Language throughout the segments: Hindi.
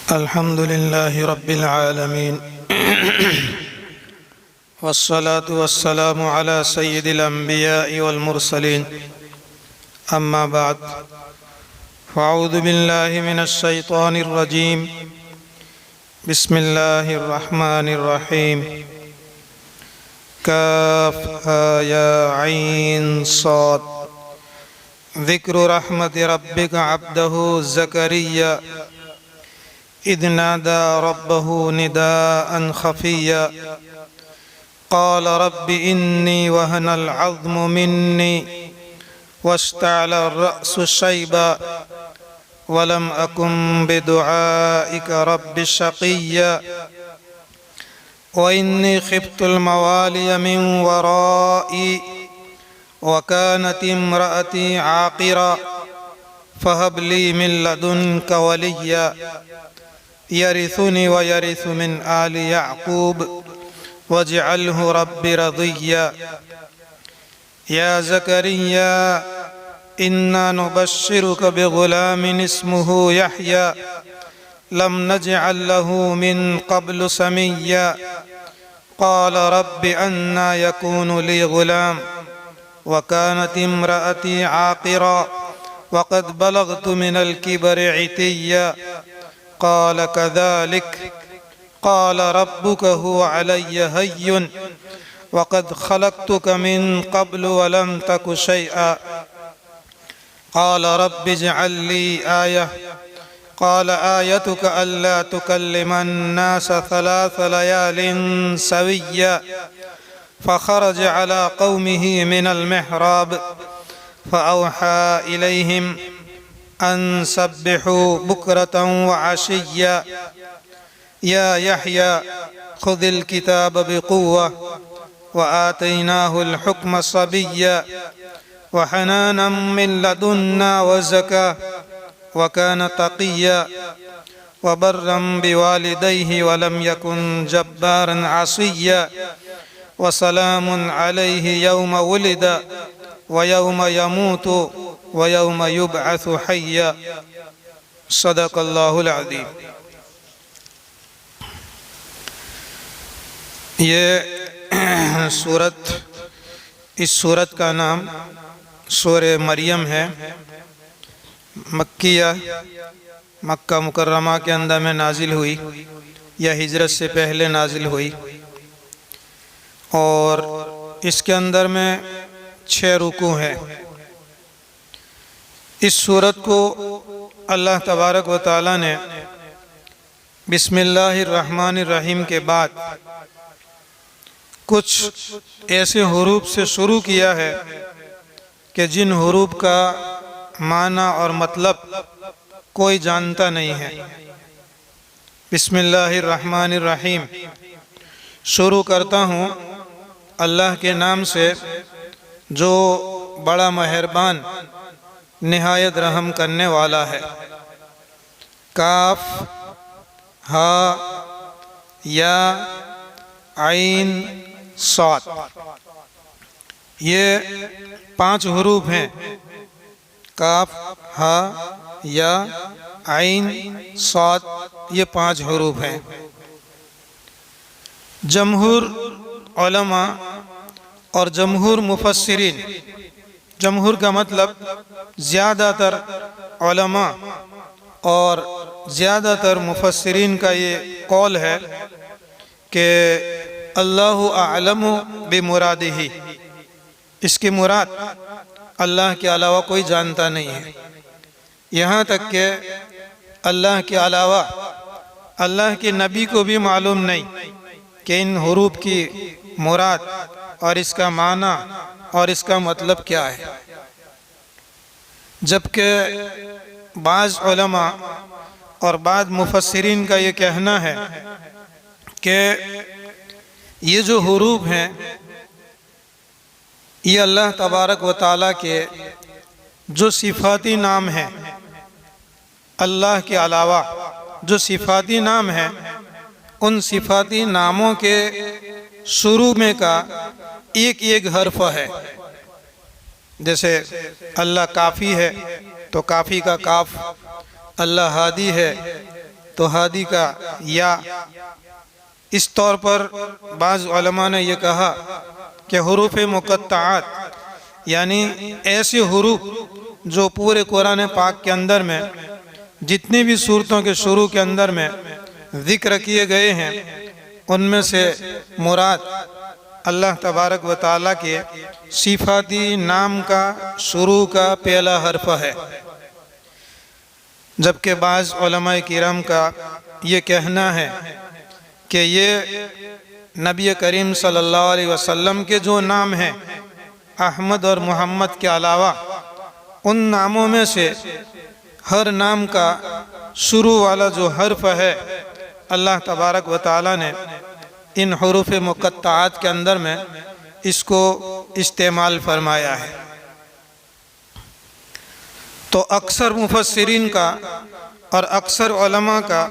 अल्हम्दुलिल्लाहि रब्बिल आलमीन वस्सलातु वस्सलामु अला सय्यिदिल अंबियाइ वल मुरसलीन अम्मा बाद फ़अऊज़ु बिल्लाहि मिनश शैतानिर रजीम बिस्मिल्लाहिर रहमानिर रहीम काफ़ हा या ऐन साद ज़िक्रु रहमति रब्बिका अब्दहु ज़करिया इज़ नादा रब्बहु निदाअन खफ़िय्या क़ाल रब्बि इन्नी वहनल अज़्मु मिन्नी वश्तअल अर्रअसु शैबा वलम अकुन बिदुआइका रब्बि शक़िय्या व इन्नी ख़िफ़्तुल मवालिय मिन वराई वकानत इम्रअती आक़िरा फ़हब ली मिन लदुनका वलिय्या यरिसुनी व यरिसु मिन आलि याक़ूब वजअलहु रब्बि रज़िय्या या ज़करिया इन्ना नुबश्शिरुका बिग़ुलामिन इस्मुहु यहया लम नजअल लहु मिन क़ब्लु समिय्या क़ाल रब्बि अन्ना यकूनु ली ग़ुलाम वकानत इम्रअती आक़िरा वक़द बलग़तु मिनल किबरि इतिय्या क़ाल कज़ालिक क़ाल रब्बुका हुव अलय्य हय्युन वक़द ख़लक़तुका मिन क़ब्लु वलम तकु शैअन क़ाल रब्बि इजअल ली आयह क़ाल आयतुका अल्ला तुकल्लिमन नास सलास लयालिन सविय्या फ़ख़रज अला क़ौमिही मिनल मिहराब फ़अवहा इलैहिम अन सब्बिहू बुक्रतन व अशिय्या या यहया खुज़िल किताब बिक़ुव्वा व आतैनाहुल हुक्म सबिय्या व हनानम मिन लदुन्ना व ज़का व कान तक़िय्या व बर्रम बिवालिदैहि व लम यकुन जब्बारन असिय्या व सलामुन अलैहि यौम वुलिद व यौम यमूतु व यौम युबअसु हय्या सदक़ल्लाहुल अज़ीम। ये इस सूरत का नाम सूरे मरियम है। मक्किया मक्का मुकर्रमा के अंदर में नाजिल हुई या हिजरत से पहले नाजिल हुई और इसके अंदर में 6 रुकू हैं। इस सूरत को अल्लाह तबारक व तआला ने बिस्मिल्लाहिर रहमानिर रहीम के बाद कुछ ऐसे हुरूफ से शुरू किया है कि जिन हुरूफ का माना और मतलब कोई जानता नहीं है। बिस्मिल्लाहिर रहमानिर रहीम शुरू करता हूँ अल्लाह के नाम से जो बड़ा मेहरबान निहायत रहम करने वाला है। काफ हा या आइन साद ये 5 हुरूफ हैं। काफ हा या आइन साद ये 5 हुरूफ हैं। जमहूर उलमा और जमहूर मुफस्सिरीन, जमहूर का मतलब ज़्यादातर उलमा और ज़्यादातर मुफस्सिरीन का ये कौल है कि अल्लाहु अअलमु बिमुरादिही, इसकी मुराद अल्लाह के अलावा कोई जानता नहीं है। यहाँ तक कि अल्लाह के अलावा अल्लाह के नबी को भी मालूम नहीं कि इन हुरूफ की मुराद और इसका माना और इसका मतलब क्या है। जबकि बाज़ उलमा और बाज़ मुफस्सिरीन का ये कहना है कि ये जो हुरूफ हैं ये अल्लाह तबारक व तआला के जो सिफ़ाती नाम हैं, अल्लाह के अलावा जो सिफ़ाती नाम हैं उन सिफ़ाती नामों के शुरू में का एक एक हर्फ है। जैसे अल्लाह काफ़ी है तो काफ़ी का काफ, अल्लाह हादी है तो हादी का या। इस तौर पर बाज़ उलमा ने यह कहा कि हुरूफ मुक़त्तआत यानी ऐसे हुरूफ जो पूरे कुरान पाक के अंदर में जितनी भी सूरतों के शुरू के अंदर में ज़िक्र किए गए हैं, उनमें से मुराद अल्लाह तबारक व ताला के सिफाती नाम का शुरू का पहला हर्फ है। जबकि बाज़ उलमाए किराम का ये कहना है कि ये नबी करीम सल्लल्लाहु अलैहि वसल्लम के जो नाम हैं अहमद और मोहम्मद के अलावा, उन नामों में से हर नाम का शुरू वाला जो हर्फ है, अल्लाह तबारक व ताला ने इन हुरूफ मुक़त्तआत के अंदर में इसको इस्तेमाल फरमाया है। तो अक्सर मुफस्सिरीन का और अक्सर उलमा का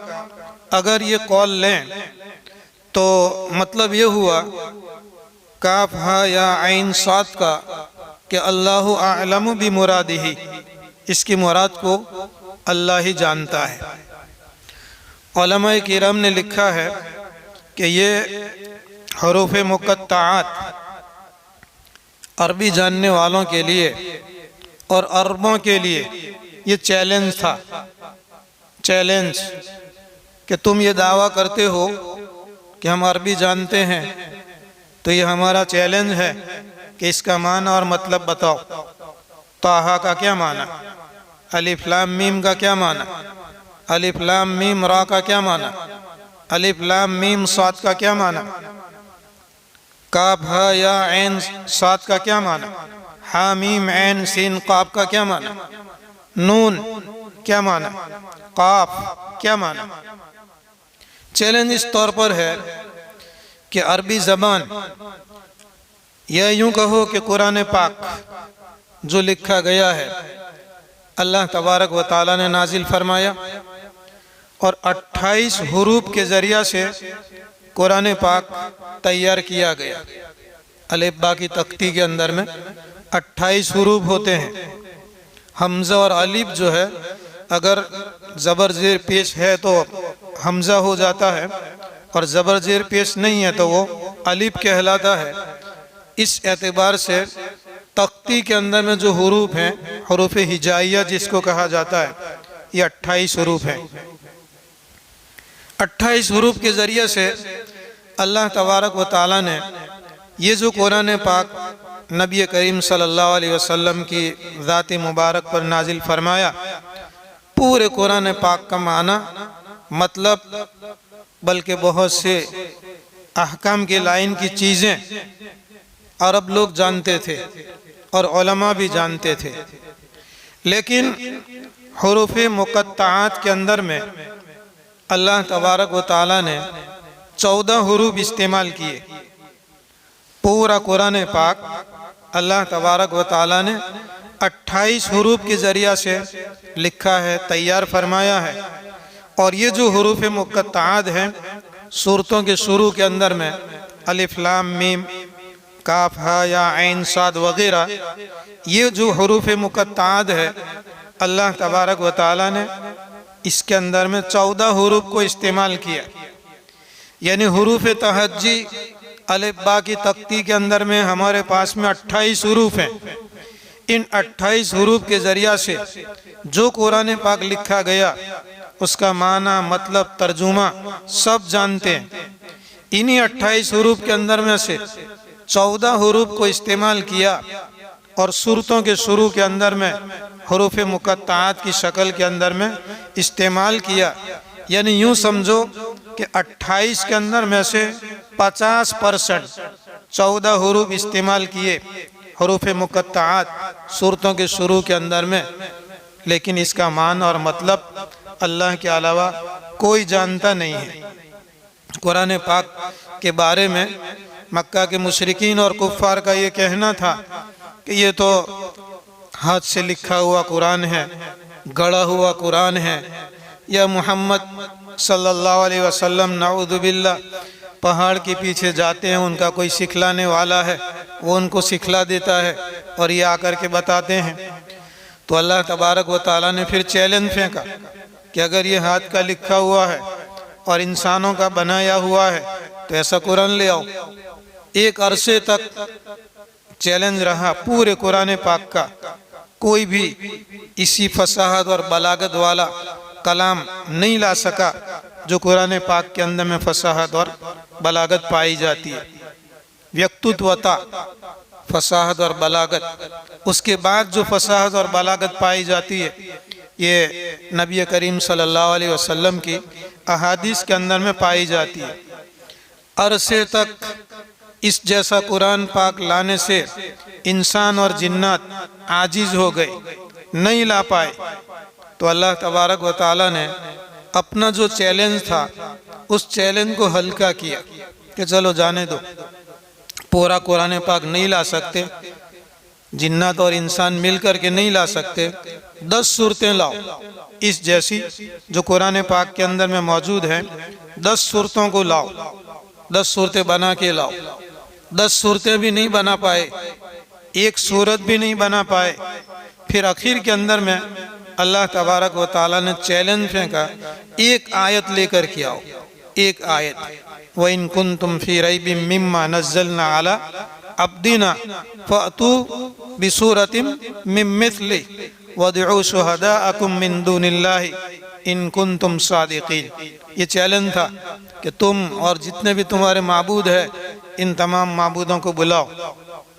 अगर ये कौल लें तो मतलब ये हुआ काफ हा या आइन साद का कि अल्लाहु आलमु बि मुरादिही, इसकी मुराद को अल्लाह ही जानता है। उलमाए किराम ने लिखा है कि ये हुरूफ मुक़त्तआत अरबी जानने वालों के लिए और अरबों के लिए ये चैलेंज था, चैलेंज कि तुम ये दावा करते हो कि हम अरबी जानते हैं, तो ये हमारा चैलेंज है कि इसका माना और मतलब बताओ। ताहा का क्या माना, अलिफ लाम मीम का क्या माना, अलिफ लाम मीम रा का क्या माना, अलिफ लाम मीम साद का क्या माना, काफ हा या ऐन साद का क्या माना, हा मीम ऐन सीन काफ का क्या माना, नून क्या माना, काफ क्या माना। चैलेंज इस तौर पर है कि अरबी ज़बान या यूँ कहो कि कुरान पाक जो लिखा गया है अल्लाह तबारक व ताला ने नाजिल फरमाया और 28 हुरूफ के ज़रिया से कुरान पाक तैयार किया गया। अलिफ बा की तख्ती के अंदर में 28 हुरूफ होते हैं। हमज़ा और अलिफ जो है, अगर ज़बर ज़ेर पेश है तो हमज़ा हो जाता है और ज़बर ज़ेर पेश नहीं है तो वो अलिफ कहलाता है। इस एतबार से तख्ती के अंदर में जो हुरूफ हैं, हुरूफ हिजाइया जिसको कहा जाता है, ये 28 हुरूफ हैं। 28 हुरूफ के ज़रिए से अल्लाह तबारक व ताला ने ये जो कुरान पाक नबी करीम सल्लल्लाहु अलैहि वसल्लम की ज़ात मुबारक पर नाजिल फरमाया, पूरे कुरान पाक का माना मतलब बल्कि बहुत से अहकाम के लाइन की चीज़ें अरब लोग जानते थे और उलमा भी जानते थे, लेकिन हुरूफ मुक़त्तआत के अंदर में अल्लाह तबारक व ताला ने 14 हुरूफ इस्तेमाल किए। पूरा कुरान पाक अल्लाह तबारक व ताला ने 28 हुरूफ के ज़रिया से लिखा है, तैयार फरमाया है। और ये जो हुरूफ मुक़त्तआत हैं सूरतों के शुरू के अंदर में अलिफ लाम मीम काफ हा या ऐन साद वगैरह, ये जो हुरूफ मुक़त्तआत है अल्लाह तबारक व ताला ने इसके अंदर में 14 हुरूफ को इस्तेमाल किया। यानी हुरूफ तहज्जी अलिफ बा की तख्ती के अंदर में हमारे पास में 28 हुरूफ हैं। इन 28 हुरूफ के ज़रिया से जो कुरान पाक लिखा गया उसका माना मतलब तर्जुमा सब जानते हैं। इन्हीं 28 हुरूफ के अंदर में से 14 हुरूफ को इस्तेमाल किया और सूरतों के शुरू के अंदर में हुरूफ मुक़त्तआत की शक्ल के अंदर में इस्तेमाल किया। यानी यूँ समझो कि 28 के अंदर में से 50% 14 हुरूफ इस्तेमाल किए हुरूफ मुक़त्तआत सूरतों के शुरू के अंदर में, लेकिन इसका मान और मतलब अल्लाह के अलावा कोई जानता नहीं है। कुरान पाक के बारे में मक्का के मुशरिकीन और कुफ़ार का ये कहना था कि ये तो हाथ से लिखा हुआ कुरान है, गढ़ा हुआ कुरान है, या मोहम्मद सल्लल्लाहु अलैहि वसल्लम नाऊज़ु बिल्लाह पहाड़ के पीछे जाते हैं, उनका कोई सिखलाने वाला है, वो उनको सिखला देता है और ये आकर के बताते हैं। तो अल्लाह तबारक व ताला ने फिर चैलेंज फेंका कि अगर ये हाथ का लिखा हुआ है और इंसानों का बनाया हुआ है तो ऐसा कुरान ले आओ। एक अरसे तक चैलेंज रहा पूरे कुरान पाक का, कोई भी इसी फसाहत और बलागत वाला कलाम नहीं ला सका जो कुरान पाक के अंदर में फसाहत और बलागत पाई जाती है। व्यक्तित्वता, फसाहत और बलागत, उसके बाद जो फसाहत और बलागत पाई जाती है ये नबी करीम सल्लल्लाहु अलैहि वसल्लम की अहादीस के अंदर में पाई जाती है। अरसे तक इस जैसा कुरान पाक लाने से इंसान और जिन्नात आजिज हो गए, नहीं ला पाए। तो अल्लाह तबारक व तआला ने अपना जो चैलेंज था उस चैलेंज को हल्का किया कि चलो जाने दो, पूरा कुरान पाक नहीं ला सकते, जिन्नात और इंसान मिल कर के नहीं ला सकते, 10 सूरतें लाओ इस जैसी जो कुरान पाक के अंदर में मौजूद है। 10 सूरतों को लाओ, 10 सूरतें बना के लाओ। 10 सूरतें भी नहीं बना पाए, एक सूरत भी नहीं बना पाए। फिर आखिर के अंदर में अल्लाह तबारक व तआला ने चैलेंज फेंका, एक आयत लेकर के आओ, एक आयत। व इन कुंतुम फी रैबिम मिम्मा नज़्ज़लना अला अब्दिना फ़अतू बिसूरतिम मिन मिस्लि वदउ शुहदाअकुम मिन दुनिल्लाहि इन कुंतुम सादिकीन। ये चैलेंज था कि तुम और जितने भी तुम्हारे माबूद है इन तमाम माबूदों को बुलाओ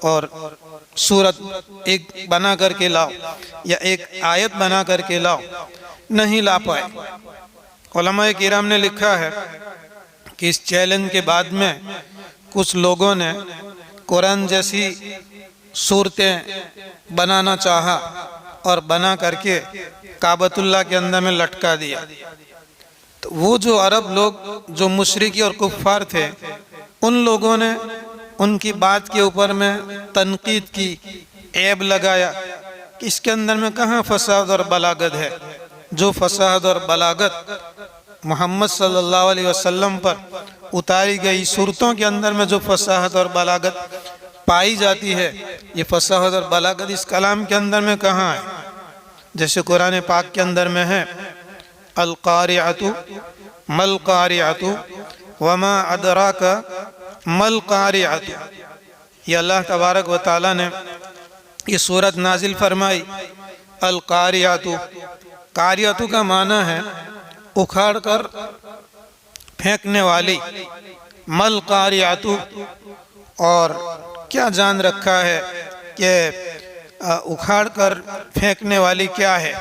और सूरत एक बना करके लाओ या एक आयत बना करके लाओ। नहीं ला पाए। उलमाए किराम ने लिखा है कि इस चैलेंज के बाद में कुछ लोगों ने कुरान जैसी सूरतें बनाना चाहा और बना करके काबतुल्लाह के अंदर में लटका दिया। तो वो जो अरब लोग जो मुशरिकी और कुफ्फार थे, उन लोगों ने उनकी बात के ऊपर में तनकीद की, ऐब लगाया कि इसके अंदर में कहाँ फसाद और बलागत है। जो फसाद और बलागत मोहम्मद सल्लल्लाहु अलैहि वसल्लम पर उतारी गई सूरतों के अंदर में जो फसाहत और बलागत पाई जाती है, ये फसाहत और बलागत इस कलाम के अंदर में कहाँ है। जैसे कुरान पाक के अंदर में है अल कारिअतु मल कारिअतु वमा अदराका मल कारिअतु। ये अल्लाह तबारक व तआला ने ये सूरत नाजिल फरमाई। अल कारिअतु, कारिअतु का माना है उखाड़ कर फेंकने वाली। मल कारिअतु, और क्या जान रखा है कि उखाड़ कर फेंकने वाली क्या है।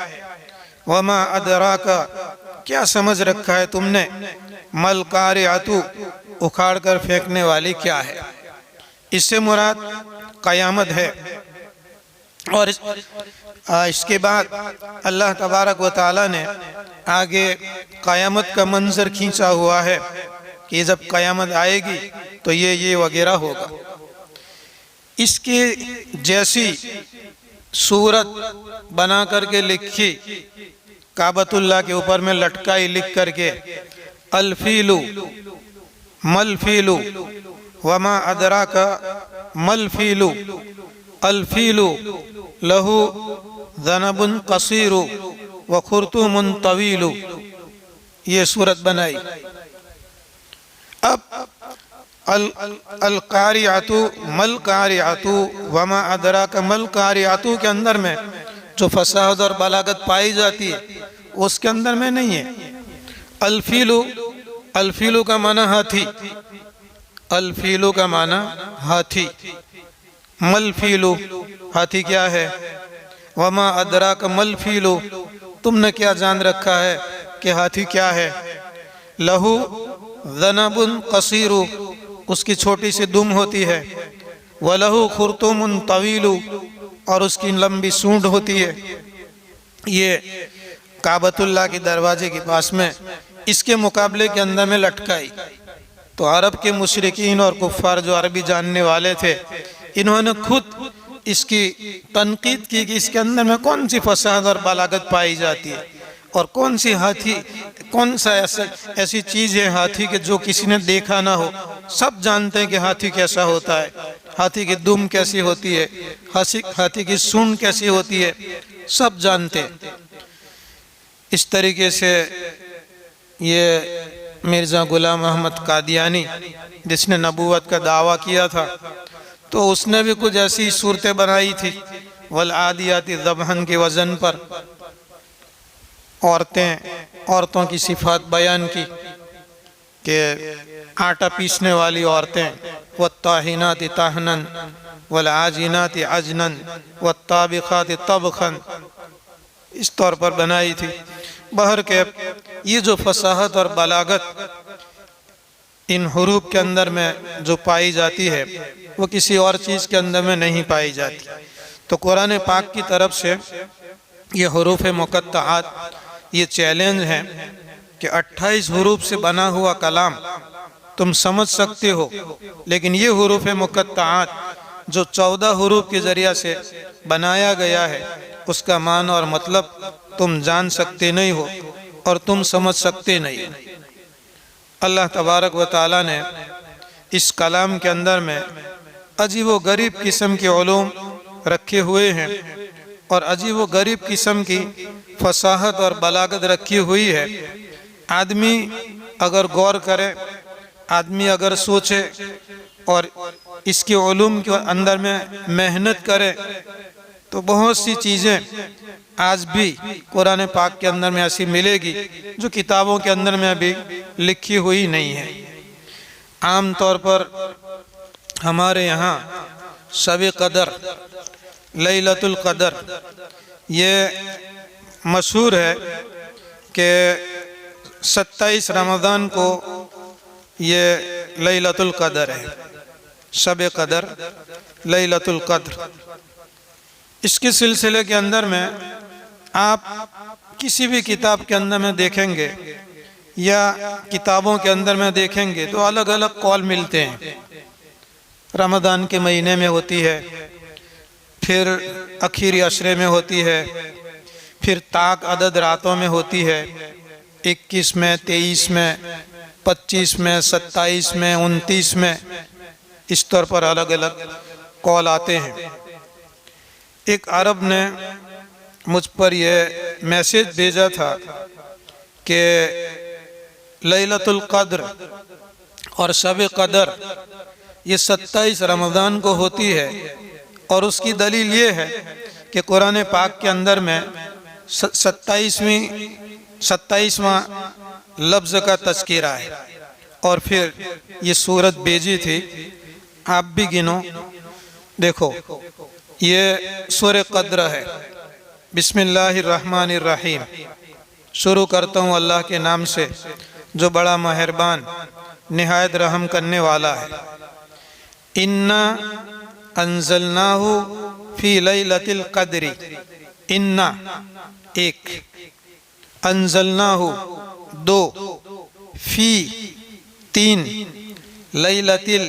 वमा अदराका, क्या समझ रखा है तुमने। मल कारिअतु, उखाड़ कर फेंकने वाली क्या है। इससे मुराद क़यामत है। और इसके बाद अल्लाह तबारक व तआला ने आगे क़यामत का मंजर खींचा हुआ है कि जब क़यामत आएगी तो ये वगैरह होगा। इसके जैसी सूरत बना करके लिखी काबतुल्लाह के ऊपर में लटकाई, लिख करके अल्फीलु मलफीलु वमा अदराका मलफीलु अल्फीलु लहू ज़नबुन कसीरु व खुर्तुमुन तवीलु। ये सूरत बनाई। अब अल कारिअतु मल कारिअतु वमा अदराका मल कारिअतु के अंदर में जो फसाहत और बलागत पाई जाती है उसके अंदर में नहीं है। अल्फीलु, अल्फीलु का माना हाथी, अल्फीलु का माना हाथी। मलफीलु, हाथी क्या है। वमा अदराका मलफीलु, तुमने क्या जान रखा है कि हाथी क्या है। लहू ज़नबुन कसीरु, उसकी छोटी सी दुम होती है। वलहू खुर्तुमुन तवीलु, और उसकी लंबी सूंड होती है। ये काबतुल्लाह के दरवाजे के पास में इसके मुकाबले के अंदर में लटकाई। तो अरब के मुशरिकीन और कुफ्फार जो अरबी जानने वाले थे, इन्होंने खुद इसकी तनकीद की कि इसके अंदर में कौन सी फसाद और बलागत पाई जाती है और कौन सी हाथी, कौन सा ऐसी चीज़ है हाथी के जो किसी ने देखा ना हो। सब जानते हैं कि हाथी कैसा होता है, हाथी की दुम कैसी होती है, हाथी की सूंड कैसी होती है, सब जानते हैं। इस तरीके से ये मिर्ज़ा ग़ुलाम अहमद कादियानी जिसने नबूवत का दावा किया था, तो उसने भी कुछ ऐसी सूरतें बनाई थी। वल आदियाति ज़बहन के वज़न पर औरतों की सिफात बयान की कि आटा पीसने वाली औरतें, वत्ताहिनाति ताहनन वल आजिनाति अजनन वत्ताबिखाति तबखन, इस तौर पर बनाई थी। बहर के ये जो फसाहत और बलागत इन हुरूफ के अंदर में जो पाई जाती है वो किसी और चीज़ के अंदर में नहीं पाई जाती। तो कुरान पाक की तरफ से ये हुरूफ मुक़त्तआत ये चैलेंज है कि 28 हुरूफ से बना हुआ कलाम तुम समझ सकते हो, लेकिन ये हुरूफ मुक़त्तआत जो 14 हुरूफ के ज़रिया से बनाया गया है उसका मान और मतलब तुम जान सकते नहीं हो और तुम समझ सकते नहीं। अल्लाह तबारक व तआला ने इस कलाम के अंदर में अजीब व गरीब किस्म के उलूम रखे हुए हैं और अजीब व गरीब किस्म की फसाहत और बलागत रखी हुई है। आदमी अगर गौर करे, आदमी अगर सोचे और इसके उलूम के अंदर में मेहनत करे तो बहुत सी चीज़ें आज भी कुरान पाक के अंदर में ऐसी मिलेगी जो किताबों के अंदर में अभी लिखी हुई नहीं है। आम तौर पर हमारे यहाँ शब कदर, लैलतुल कदर ये मशहूर है कि 27 रमज़ान को ये लैलतुल कदर है, शब कदर लैलतुल कद्र। इसके सिलसिले के अंदर में आप किसी भी किताब के अंदर में देखेंगे या किताबों के अंदर में देखेंगे तो अलग अलग कौल मिलते हैं। रमज़ान के महीने में होती है, फिर आखिरी अशरे में होती है, फिर ताक अदद रातों में होती है, 21 में, 23 में, 25 में, 27 में, 29 में, इस तौर पर अलग अलग कौल आते हैं। एक अरब ने मुझ पर यह मैसेज भेजा था कि लैलतुल कद्र और शब कदर ये 27 रमज़ान को होती है और उसकी दलील ये है कि कुरान पाक के अंदर में 27वां लफ्ज़ का तज़किरा है और फिर ये सूरत भेजी थी। आप भी गिनो, देखो ये सूरह कद्र है। बिस्मिल्लाहिर्रहमानिर्रहीम, शुरू करता हूँ अल्लाह के नाम से जो बड़ा मेहरबान निहायत रहम करने वाला है। इन्ना अंज़लनाहु फी लैलतिल क़द्री, इन्ना एक, अंज़लनाहु दो, फी तीन, लैलतिल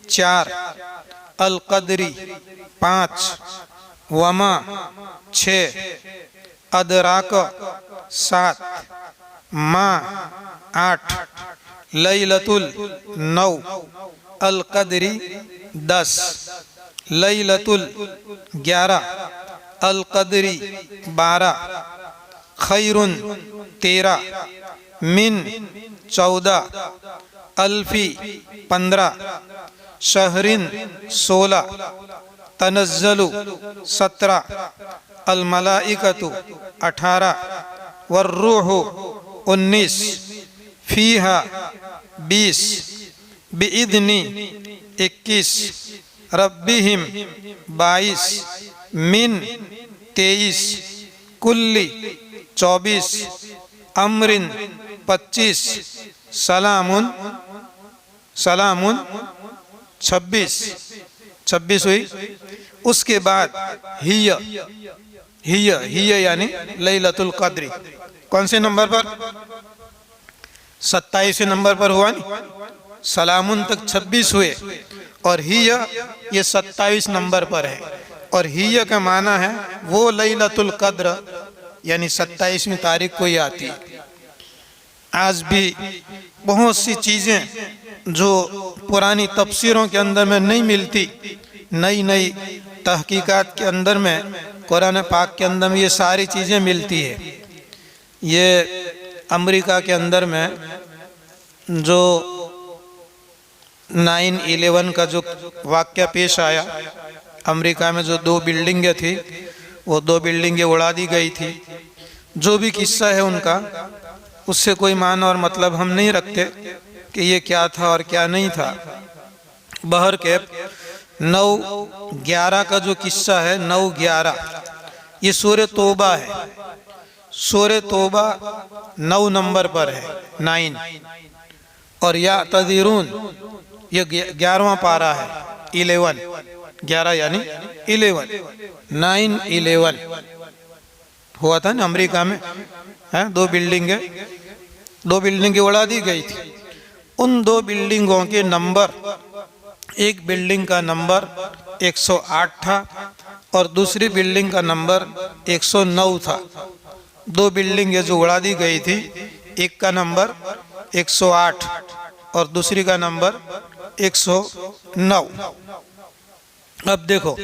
चार, अल क़द्री पाँच, वमा छः, अदराक सात, मा आठ, लैलतुल नौ, अल क़द्री 10, लैलतुल 11, अल क़द्री 12, खैरुन 13, मिन 14, अल्फी 15, शहरिन 16, तनज़्ज़लु 17, अल मलाइकतु 18, वर्रूहु 19, फीहा 20, बिइज़्नि 21, रब्बिहिम 22, मिन 23, कुल्ली 24, अम्रिन 25, सलामुन 26 हुई। उसके बाद हिय यानी लैलतुल क़द्री कौन से नंबर पर? 27वें नंबर पर हुआ नहीं, सलामुन तक 26 हुए और हिय ये 27 नंबर पर है। और हिय का माना है वो लैलतुल क़द्र यानी 27वीं तारीख को ही आती है। आज भी बहुत सी चीज़ें जो पुरानी तफसीरों के अंदर में नहीं मिलती, नई नई तहकीकात के अंदर में कुरान पाक के अंदर में ये सारी चीज़ें मिलती है। ये अमेरिका के अंदर में जो 9/11 का जो वाक़या पेश आया, अमेरिका में जो 2 बिल्डिंगें थी, वो 2 बिल्डिंगें उड़ा दी गई थी। जो भी किस्सा है उनका, उससे कोई मान और मतलब हम नहीं रखते कि ये क्या था और क्या नहीं था। बहरकैफ 9/11 का जो किस्सा है, 9/11, ये सूरह तौबा है। सूरह तौबा 9 नंबर पर है, 9। और या तज़ीरून ये 11वां पारा है, 11, 11 यानी 11, 9/11 हुआ था ना अमेरिका में, है 2 बिल्डिंगें उड़ा दी गई थी। उन 2 बिल्डिंगों के नंबर, एक बिल्डिंग का नंबर 108 था और दूसरी बिल्डिंग का नंबर 109 था। 2 बिल्डिंगें जो उड़ा दी गई थी, एक का नंबर 108 और दूसरी का नंबर 109। अब देखो,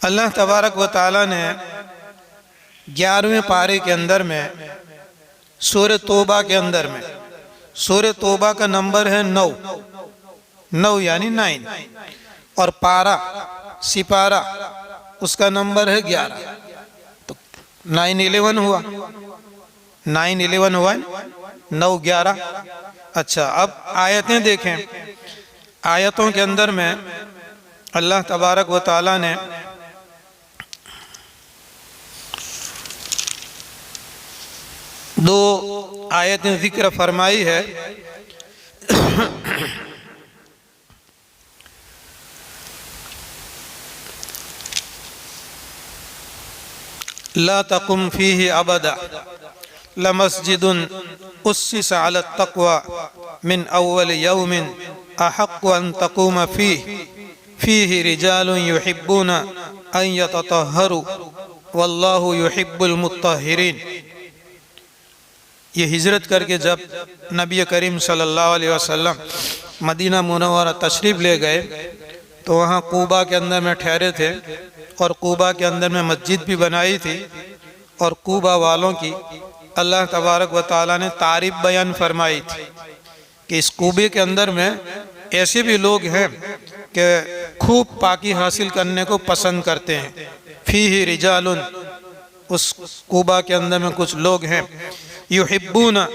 अल्लाह तबारक व तआला ने 11वें पारे के अंदर में, सूरह तौबा के अंदर में, सूरह तौबा का नंबर है 9, 9 यानी 9, और पारा, सिपारा, उसका नंबर है 11। तो 9/11 हुआ, 9/11 हुआ, 9/11। अच्छा, अब आयतें देखें। आयतों के अंदर में अल्लाह तबारक व तआला ने दो आयतें ज़िक्र फरमाई है। ला तकुम फीही अबदा लमस्जिदुन उस्सिस अला तक़वा मिन अव्वल यौमिन अहक्कु अन तक़ूम फीही रिजालुन युहिब्बूना अन यततहहरू वल्लाहु युहिब्बुल मुत्तहिरीन। ये हिजरत करके जब नबी करीम सल्लल्लाहु अलैहि वसल्लम मदीना मुनव्वरा तशरीफ़ ले गए, तो वहाँ कूबा के अंदर में ठहरे थे और कूबा के अंदर में मस्जिद भी बनाई थी। और कूबा वालों की अल्लाह तबारक व तआला ने तारीफ़ बयान फरमाई थी कि इस कूबे के अंदर में ऐसे भी लोग हैं कि खूब पाकी हासिल करने को पसंद करते हैं। फीही रिजालुन, उस कूबा के अंदर में कुछ लोग हैं, युहिब्बूना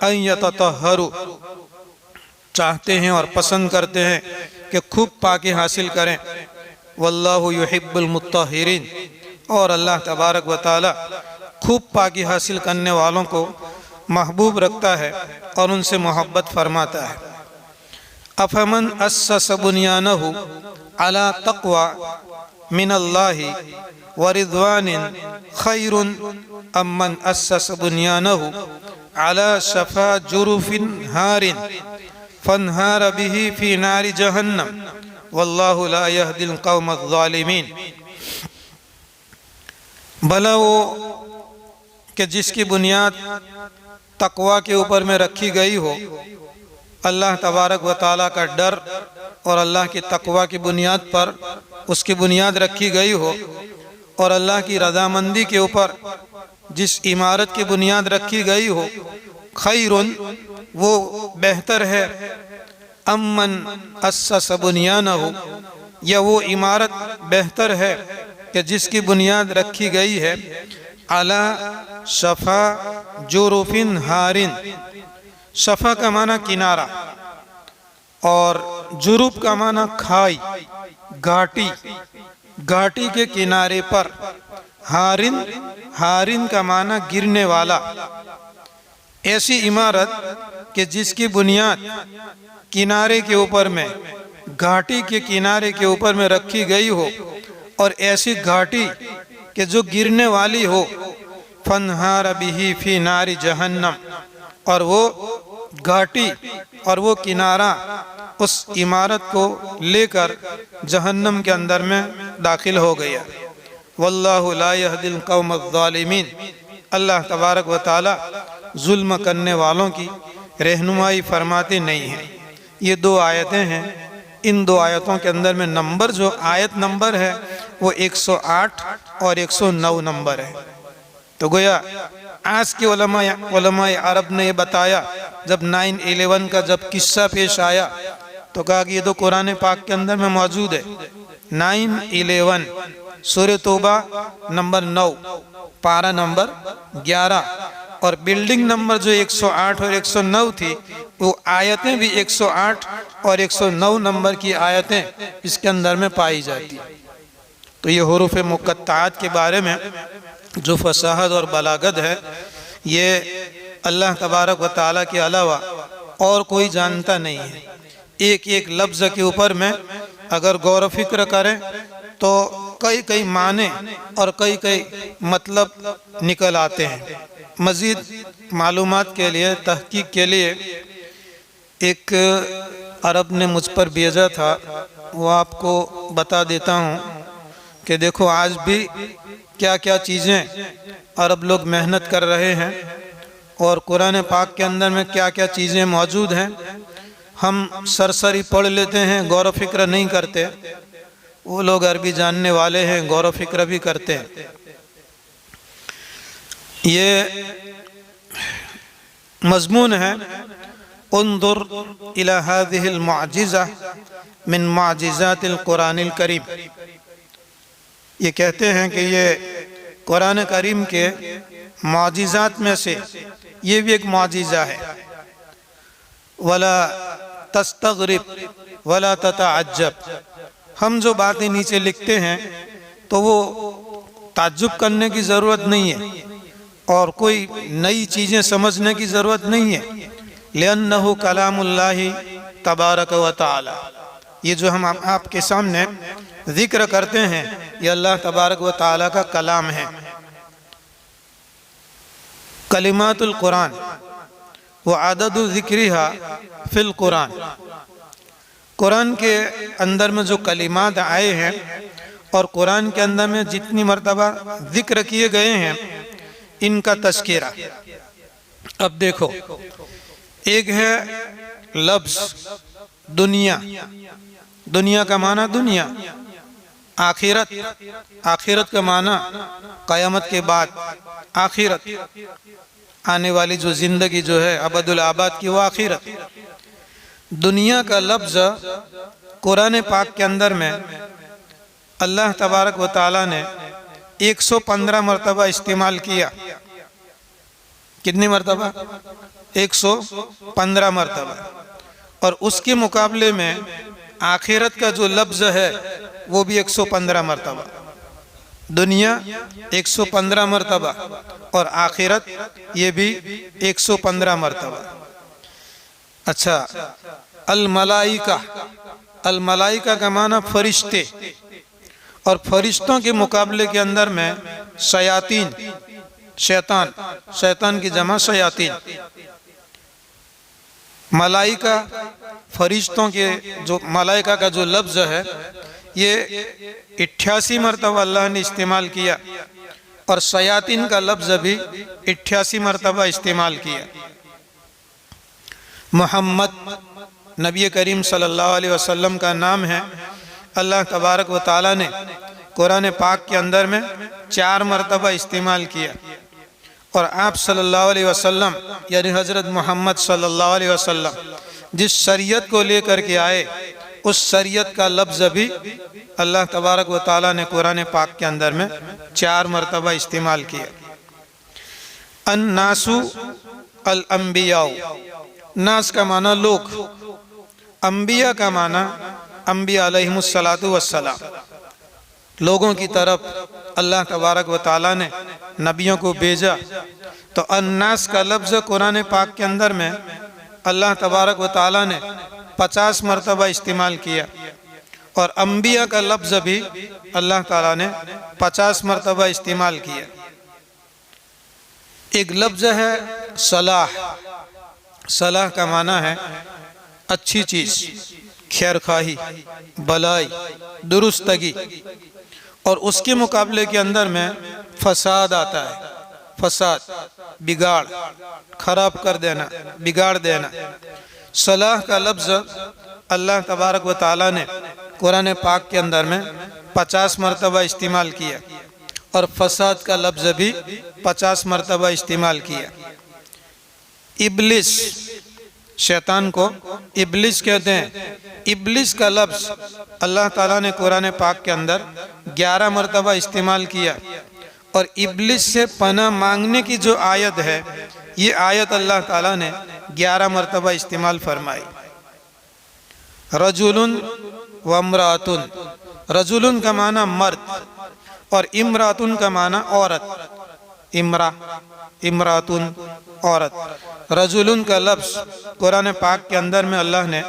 अन यततहहरू, चाहते हैं और पसंद करते हैं कि खूब पाकी हासिल करें। वल्लाहु युहिब्बुल मुत्तहिरीन, और अल्लाह तबारक व तआला खूब पाकी हासिल करने वालों को महबूब रखता है और उनसे मोहब्बत फरमाता है। अफमन अस्सस बुनियानहु अला तक़वा मिनल्लाहि व रिज़वानिन खैरुन अम्मन अस्सस बुनियानहु अला शफ़ा जुरुफिन हारिन फन्हार बिही फी नारि जहन्नम वल्लाहु ला यहदिल क़ौमज़ ज़ालिमीन। भला वो कि जिसकी बुनियाद तक़वा के ऊपर में रखी गई हो, अल्लाह तबारक व तआला का डर और अल्लाह की तक़वा की बुनियाद पर उसकी बुनियाद रखी गई हो, और अल्लाह की रज़ामंदी के ऊपर जिस इमारत की बुनियाद रखी गई हो, खैरुन, वो बेहतर है, अम्मन अस्सस बुनियानहु, या वो इमारत बेहतर है कि जिसकी बुनियाद रखी गई है अला शफ़ा जुरुफिन हारिन। शफ़ा का माना किनारा और जुरुफ का माना खाई, घाटी, घाटी के किनारे पर। हारिन, हारिन का माना गिरने वाला। ऐसी इमारत कि जिसकी बुनियाद किनारे के ऊपर में, घाटी के किनारे के ऊपर में रखी गई हो, और ऐसी घाटी कि जो गिरने वाली हो। फन्हार बिही फी नारी जहन्नम, और वो घाटी और वो किनारा उस इमारत को लेकर जहन्नम के अंदर में दाखिल हो गया। वल्लाहु ला यहदिल क़ौमज़ ज़ालिमीन, अल्लाह तबारक व तआला जुल्म करने वालों की रहनुमाई फरमाते नहीं हैं। ये 2 आयतें हैं। इन 2 आयतों के अंदर में नंबर, जो आयत नंबर है वो 108 और 109 नंबर है। तो गोया आज के उलमा अरब ने ये बताया, जब 9/11 का जब किस्सा पेश आया तो कहा कि ये तो कुरान पाक के अंदर में मौजूद है। 9/11 सूरह तौबा नंबर 9 पारा नंबर 11 और बिल्डिंग नंबर जो 108 और 109 थी, वो आयतें भी 108 और 109 नंबर की आयतें इसके अंदर में पाई जाती। तो ये हुरूफ मुक़त्ताअत के बारे में जो फसाहत और बलागत है, ये अल्लाह तबारक व तआला के अलावा और कोई जानता नहीं है। एक एक लफ्ज़ के ऊपर में अगर गौर व फिक्र करें तो कई कई माने और कई कई मतलब निकल आते हैं। मज़ीद मालूमात के लिए, तहकीक के लिए एक अरब ने मुझ पर भेजा था, वो आपको बता देता हूँ कि देखो आज भी क्या क्या चीज़ें अरब लोग मेहनत कर रहे हैं और कुरान पाक के अंदर में क्या क्या चीज़ें मौजूद हैं। हम सरसरी पढ़ लेते हैं, गौर व फिक्र नहीं करते। वो लोग अरबी जानने वाले हैं, गौर व फिक्र भी करते हैं। ये मज़मून है, उन्जुर इला हाज़िहिल मुअजिज़ा मिन मुअजिज़ातिल कुरानिल करीम। ये कहते हैं कि ये कुरान करीम के मुअजिज़ात में से ये भी एक मुअजिज़ा है। वला तस्तग़रिब वला ततअज्जब। हम जो बातें नीचे लिखते हैं तो वो ताज्जुब करने की ज़रूरत नहीं है और कोई नई चीज़ें समझने की ज़रूरत नहीं है। लिअन्नहु कलामुल्लाहि तबारक व तआला। ये जो हम आपके सामने ज़िक्र करते हैं, ये अल्लाह तबारक व तआला का कलाम है। कलिमातुल कुरान व अददु ज़िक्रिहा फ़िल कुरान। कुरान के अंदर में जो कलिमात आए हैं और कुरान के अंदर में जितनी मर्तबा ज़िक्र किए गए हैं, इनका तज़किरा। अब देखो, एक है लफ्ज़ दुनिया। दुनिया का माना दुनिया, आखिरत। आखिरत का माना क़यामत के बाद आखिरत, आने वाली जो ज़िंदगी जो है अबदुल आबाद की, वो आखिरत। दुनिया का लफ्ज़ कुरान पाक के अंदर में अल्लाह तबारक व तआला ने 115 मरतबा इस्तेमाल किया। कितनी मरतबा? 115 मरतबा। और उसके मुकाबले में आखिरत का जो लफ्ज़ है वो भी 115 मरतबा। दुनिया 115 मरतबा और आखिरत ये भी 115 मरतबा। अच्छा, अल मलाइका। अल मलाइका का माना फरिश्ते, और फरिश्तों के मुकाबले के अंदर में शयातीन, शैतान, शैतान की जमा शयातीन। मलाइका, फरिश्तों के जो मलाइका का जो लफ्ज़ है ये 88 मरतबा अल्लाह ने इस्तेमाल किया और शयातीन का लफ्ज़ भी 88 मरतबा इस्तेमाल किया। मोहम्मद नबी करीम सल्लल्लाहु अलैहि वसल्लम का नाम है। अल्लाह तबारक व तआला ने कुरान पाक के अंदर में 4 मरतबा इस्तेमाल किया और आप सल्लल्लाहु अलैहि वसल्लम यानी हज़रत मोहम्मद सल्लल्लाहु अलैहि वसल्लम जिस शरीयत को लेकर के आए, उस शरीयत का लफ्ज़ भी अल्लाह तबारक व तआला ने कुरान पाक के अंदर में 4 मरतबा इस्तेमाल किया। अन्नासु अल अंबियाउ। नास का माना लोग, अंबिया का माना अंबिया अलैहिमुस्सलातु वस्सलाम। लोगों की तरफ अल्लाह तबारक व तआला ने नबियों को भेजा। तो अन्नास का लफ्ज़ कुरान पाक के अंदर में अल्लाह तबारक व तआला ने 50 मरतबा इस्तेमाल किया और अंबिया का लफ्ज़ भी अल्लाह ताला ने 50 मरतबा इस्तेमाल किया। एक लफ्ज़ है सलाह। सलाह का माना है अच्छी चीज़, खैरखाही, भलाई, दुरुस्तगी। और उसके मुकाबले के अंदर में फसाद आता है। फसाद, बिगाड़, खराब कर देना, बिगाड़ देना। सलाह का लफ्ज़ अल्लाह तबारक व तआला ने कुरान पाक के अंदर में 50 मरतबा इस्तेमाल किया और फसाद का लफ्ज़ भी 50 मरतबा इस्तेमाल किया। इब्लिस, शैतान को इब्लिस कहते हैं। इब्लिस का लफ्ज़ अल्लाह ताला ने कुरान पाक के अंदर 11 मरतबा इस्तेमाल किया। और इब्लिस से पनाह मांगने की जो आयत है, ये आयत अल्लाह ताला ने 11 मरतबा इस्तेमाल फरमाई। रजुलुन व इम्रातुन, रजुलुन का माना मर्द और इम्रातुन का माना औरत। इमरातुन औरत। रजुलुन का लफ्ज़ कुरान पाक के अंदर में अल्लाह ने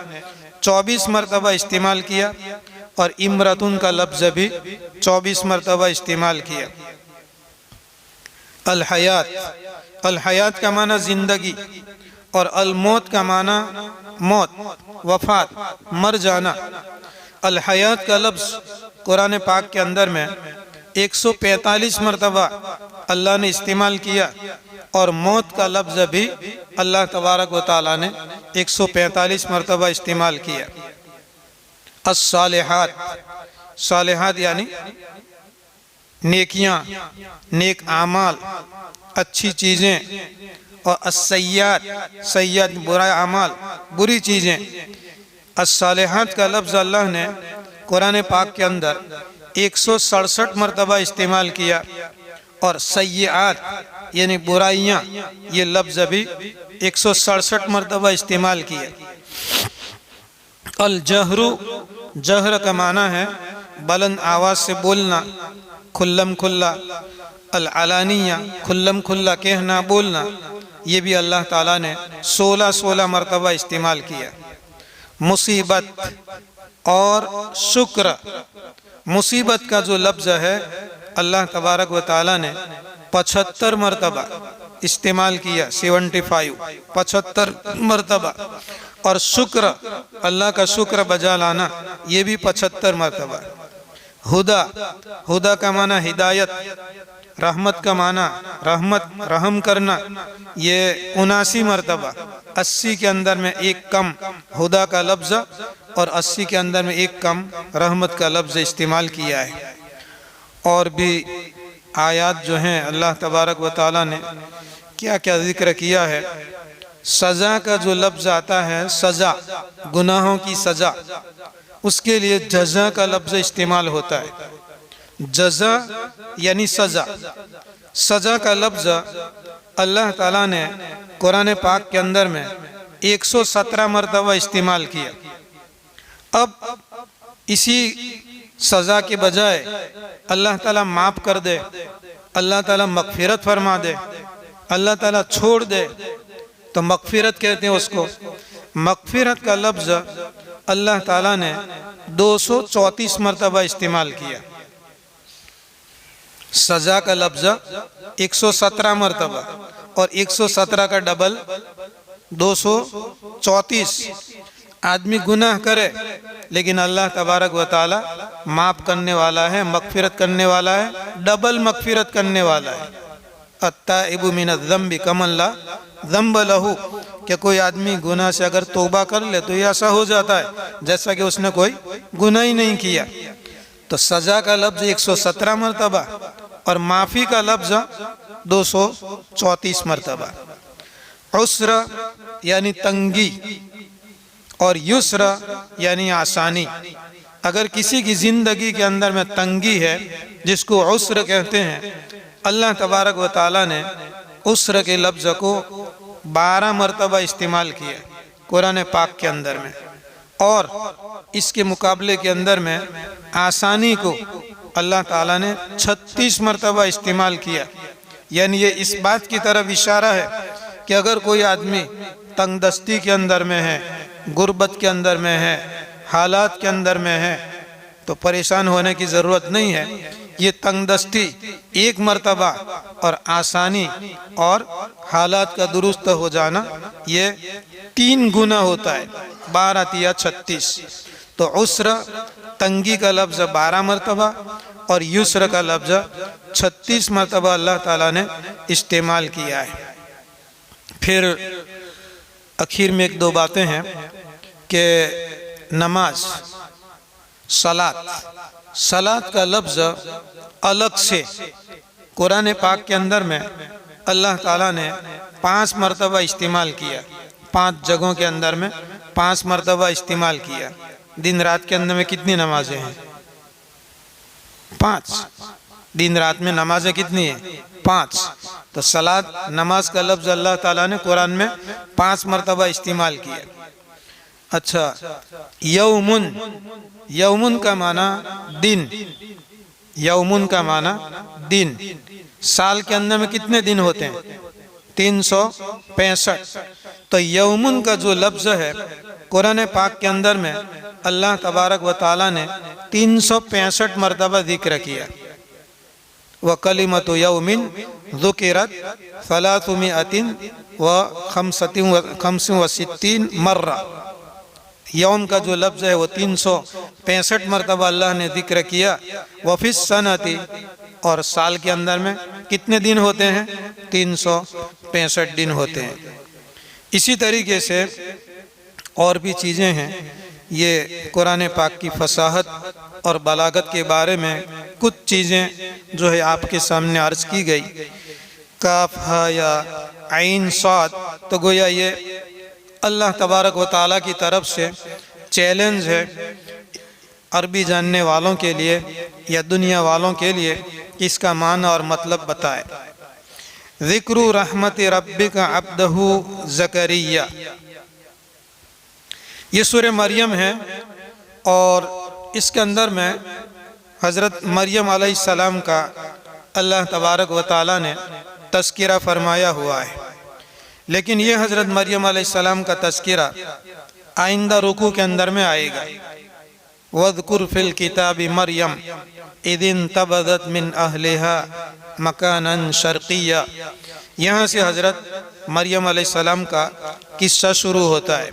24 मरतबा इस्तेमाल किया और इमरातुन का लफ्ज़ भी 24 मरतबा इस्तेमाल किया। अल हयात, अल हयात का माना ज़िंदगी और अल मौत का माना मौत, वफ़ात, मर जाना। अल हयात का लफ्ज़ कुरान पाक के अंदर में 145 मरतबा अल्लाह ने इस्तेमाल किया और मौत का लफ्ज़ भी अल्लाह तबारक व तआला ने 145 मरतबा इस्तेमाल किया। अस्सालिहात, सालिहात यानी नेकियां, नेक आमाल, अच्छी चीज़ें। और अस्सय्यात, सय्यात बुरा आमाल, बुरी चीज़ें। अस्सालिहात का लफ्ज़ अल्लाह ने कुरान पाक के अंदर 167 मरतबा इस्तेमाल किया और सय्यात यानी बुराइयाँ, ये लफ्ज़ भी 167 मरतबा इस्तेमाल किया। अल जहरू, जहर का माना है बुलंद आवाज़ से बोलना, खुल्लम खुल्ला। अल अलानिया, खुल्लम खुल्ला कहना, बोलना, ये भी अल्लाह ताला ने 16 मरतबा इस्तेमाल किया। मुसीबत और शुक्र, मुसीबत का जो लफ्ज़ है अल्लाह तबारक व तआला ने 75 मरतबा इस्तेमाल किया। 75 मरतबा। और शुक्र, अल्लाह का शुक्र बजा लाना, ये भी 75 मरतबा। हुदा, हुदा का माना हिदायत, रहमत का माना रहमत, रहम करना, ये 79 मरतबा। 80 के अंदर में एक कम हुदा का लफ्ज़ और 80 के अंदर में एक कम रहमत का लफ्ज़ इस्तेमाल किया है। और भी आयात जो हैं अल्लाह तबारक व तआला ने क्या क्या ज़िक्र किया है। सज़ा का जो लफ्ज़ आता है, सज़ा, गुनाहों की सज़ा, उसके लिए जज़ा का लफ्ज़ इस्तेमाल होता है। जज़ा यानी सज़ा। सज़ा का लफ्ज़ अल्लाह ताला ने कुरान पाक के अंदर में 117 मरतबा इस्तेमाल किया। अब इसी सज़ा के बजाय अल्लाह ताला माफ़ कर दे, अल्लाह ताला मग़फ़िरत फरमा दे, अल्लाह ताला छोड़ दे, तो मग़फ़िरत कहते हैं उसको। मग़फ़िरत का लफ्ज़ अल्लाह ताला ने 234 मरतबा इस्तेमाल किया। सज़ा का लफ्ज़ 117 मरतबा और 117 का डबल 234। आदमी गुनाह करे लेकिन अल्लाह तबारक व तआला माफ़ करने वाला है, मग़फ़िरत करने वाला है, डबल मग़फ़िरत करने वाला है। अत्ताइबु मिनज़्ज़म्बि कमन ला ज़म्ब लहू, कि कोई आदमी गुनाह से अगर तौबा कर ले तो ये ऐसा हो जाता है जैसा कि उसने कोई गुनाह ही नहीं किया। तो सज़ा का लफ्ज़ 117 मरतबा और माफ़ी का लफ्ज़ 234 मरतबा। उस्र यानी तंगी और युस्र यानी आसानी। अगर किसी की ज़िंदगी के अंदर में तंगी है, जिसको उस्र कहते हैं, अल्लाह तबारक व तआला ने उस्र के लफ्ज़ को 12 मरतबा इस्तेमाल किया कुरान पाक के अंदर में। और इसके मुकाबले के अंदर में आसानी को अल्लाह ताला ने 36 मरतबा इस्तेमाल किया। यानी ये इस बात की तरफ इशारा है कि अगर कोई आदमी तंगदस्ती के अंदर में है, गुर्बत के अंदर में है, हालात के अंदर में है, तो परेशान होने की ज़रूरत नहीं है। ये तंगदस्ती एक मरतबा और आसानी और हालात का दुरुस्त हो जाना, ये 3 गुना होता है। 12 तिया 36। तो उस्र, तंगी का लफ्ज़ 12 मरतबा और युस्र का लफ्ज़ 36 मरतबा अल्लाह ताला ने इस्तेमाल किया है। फिर आखिर में 1-2 बातें हैं कि नमाज, सलात, सलात का लफ्ज़ अलग से कुरान पाक के अंदर में अल्लाह ताला ने 5 मरतबा इस्तेमाल किया, 5 जगहों के अंदर में 5 मरतबा इस्तेमाल किया। दिन रात के अंदर में कितनी नमाजें हैं? 5। दिन रात में नमाजें कितनी है? 5। तो सलात नमाज का लफ्ज़ अल्लाह ताला ने कुरान में 5 मरतबा इस्तेमाल किया। अच्छा, यौमुन, यौमुन का माना दिन, यौमुन का माना दिन। साल के अंदर में कितने दिन होते हैं? 365। तो यौमुन का जो लफ्ज़ है कुरान पाक के अंदर में अल्लाह तबारक व ताला ने 365 मरतबा जिक्र किया। व कलिमतु यौमिन ज़ुकिरत सलासुमिअतिन व खम्सिन व सित्तीन मर्रा। यौम का जो लफ्ज़ है वो 365 मरतबा अल्लाह ने जिक्र किया। वफ़िस सनती, और साल के अंदर में कितने दिन होते हैं? 365 दिन होते हैं। इसी तरीके से और भी चीज़ें हैं। ये कुरान पाक की फसाहत और बलागत के बारे में कुछ चीज़ें जो है आपके सामने अर्ज़ की गई। काफ हा या आइन साद, तो गोया ये अल्लाह तबारक व ताला की तरफ से चैलेंज है अरबी जानने वालों के लिए या दुनिया वालों के लिए कि इसका माना और मतलब बताए। ज़िक्रू रहमत रब्बिका अब्दहु ज़करिया, ये सूरह मरियम है और इसके अंदर में हज़रत मरियम अलैहिस्सलाम का अल्लाह तबारक व ताला ने तज़किरा फरमाया हुआ है। लेकिन ये हज़रत मरियम अलैहिस्सलाम का तज़किरा आइंदा रुकू के अंदर में आएगा। वज़कुर फ़िल किताबि मरियम इदिन तबदत मिन अहलिहा मकानन शर्क़िया। यहाँ से हज़रत मरियम अलैहिस्सलाम का किस्सा शुरू होता है।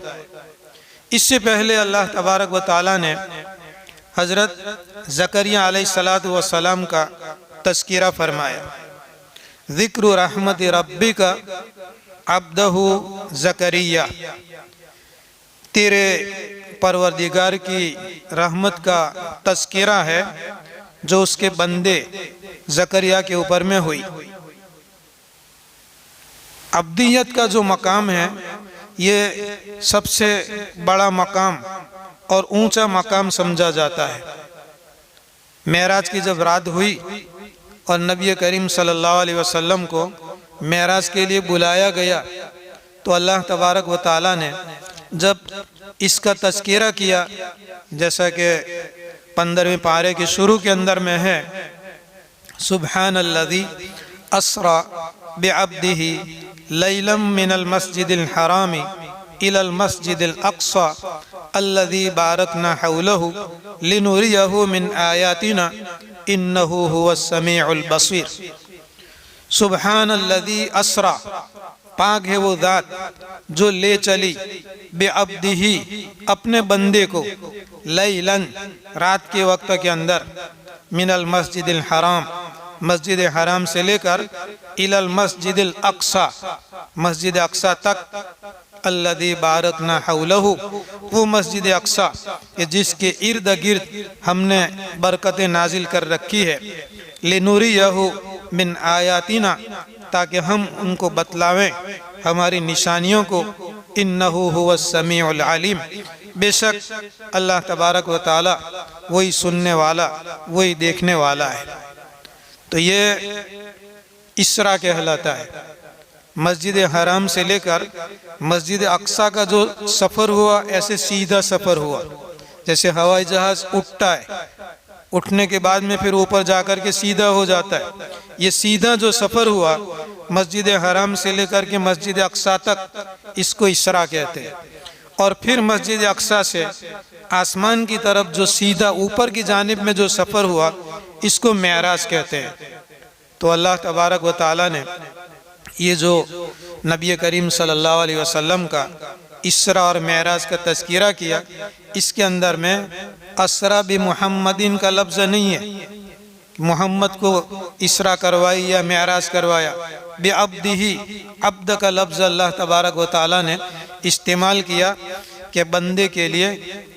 इससे पहले अल्लाह तबारक व ताला ने हज़रत ज़करिया अलैहिस्सलातु वस्सलाम का तज़किरा फरमाया। ज़िक्र रहमत रब्बिका अब्दहु ज़करिया, तेरे परवरदिगार की रहमत का तज़किरा है जो उसके बंदे ज़करिया के ऊपर में हुई। अब्दियत का जो मकाम है ये सबसे बड़ा मकाम और ऊंचा मकाम समझा जाता है। मेराज की जब रात हुई और नबी करीम सल्लल्लाहु अलैहि वसल्लम को मेराज के लिए बुलाया गया, तो अल्लाह तबारक व ताला ने जब इसका तज़किरा किया, जैसा कि 15वें पारे के शुरू के अंदर में है, सुब्हानल्लज़ी अस्रा बिअब्दिही लैलम मिनल मस्जिदिल हरामी इलल मस्जिदिल अक़सा अल्लज़ी बारकना हौलहु लिनुरियहु मिन आयातिना इन्नहु हुवस समीउल बसीर। सुब्हानल्लज़ी अस्रा, पाक है वो ज़ात जो ले चली, बेअब्दिही अपने बंदे को, लैलन रात के वक्त के अंदर, मिनल मस्जिदिल हराम मस्जिद हराम से लेकर इलल मस्जिदिल अक़सा मस्जिद अक़सा तक, अल्लज़ी बारकना हौलहु वो मस्जिद अक़सा कि जिसके इर्द गिर्द हमने बरकतें नाजिल कर रखी है, लिनुरियहु मिन आयातिना ताकि हम उनको बतलावें हमारी निशानियों को, इन्नहु हुवस समीउल अलीम, बेशक अल्लाह तबारक व ताला वही सुनने वाला वही देखने वाला है। तो ये इसरा कहलाता है। मस्जिद हराम से लेकर मस्जिद अक़सा का जो सफ़र हुआ ऐसे सीधा सफ़र हुआ, जैसे हवाई जहाज़ उठता है, उठने के बाद में फिर ऊपर जाकर के सीधा हो जाता है। ये सीधा जो सफ़र हुआ मस्जिद हराम से लेकर के मस्जिद अक़सा तक, इसको इसरा कहते हैं। और फिर मस्जिद अक़सा से आसमान की तरफ जो सीधा ऊपर की जानिब में जो सफ़र हुआ इसको मेराज कहते हैं। तो अल्लाह तबारक व ताला ने ये जो नबी करीम सल्लल्लाहु अलैहि वसल्लम का इसरा और मेराज का तज़किरा किया, इसके अंदर में असरा बि मुहम्मदिन का लफ्ज़ नहीं है, मोहम्मद को इसरा करवाई या मेराज करवाया। बेअब्दिही, अब्द का लफ्ज़ अल्लाह तबारक व ताला ने इस्तेमाल किया कि बंदे के लिए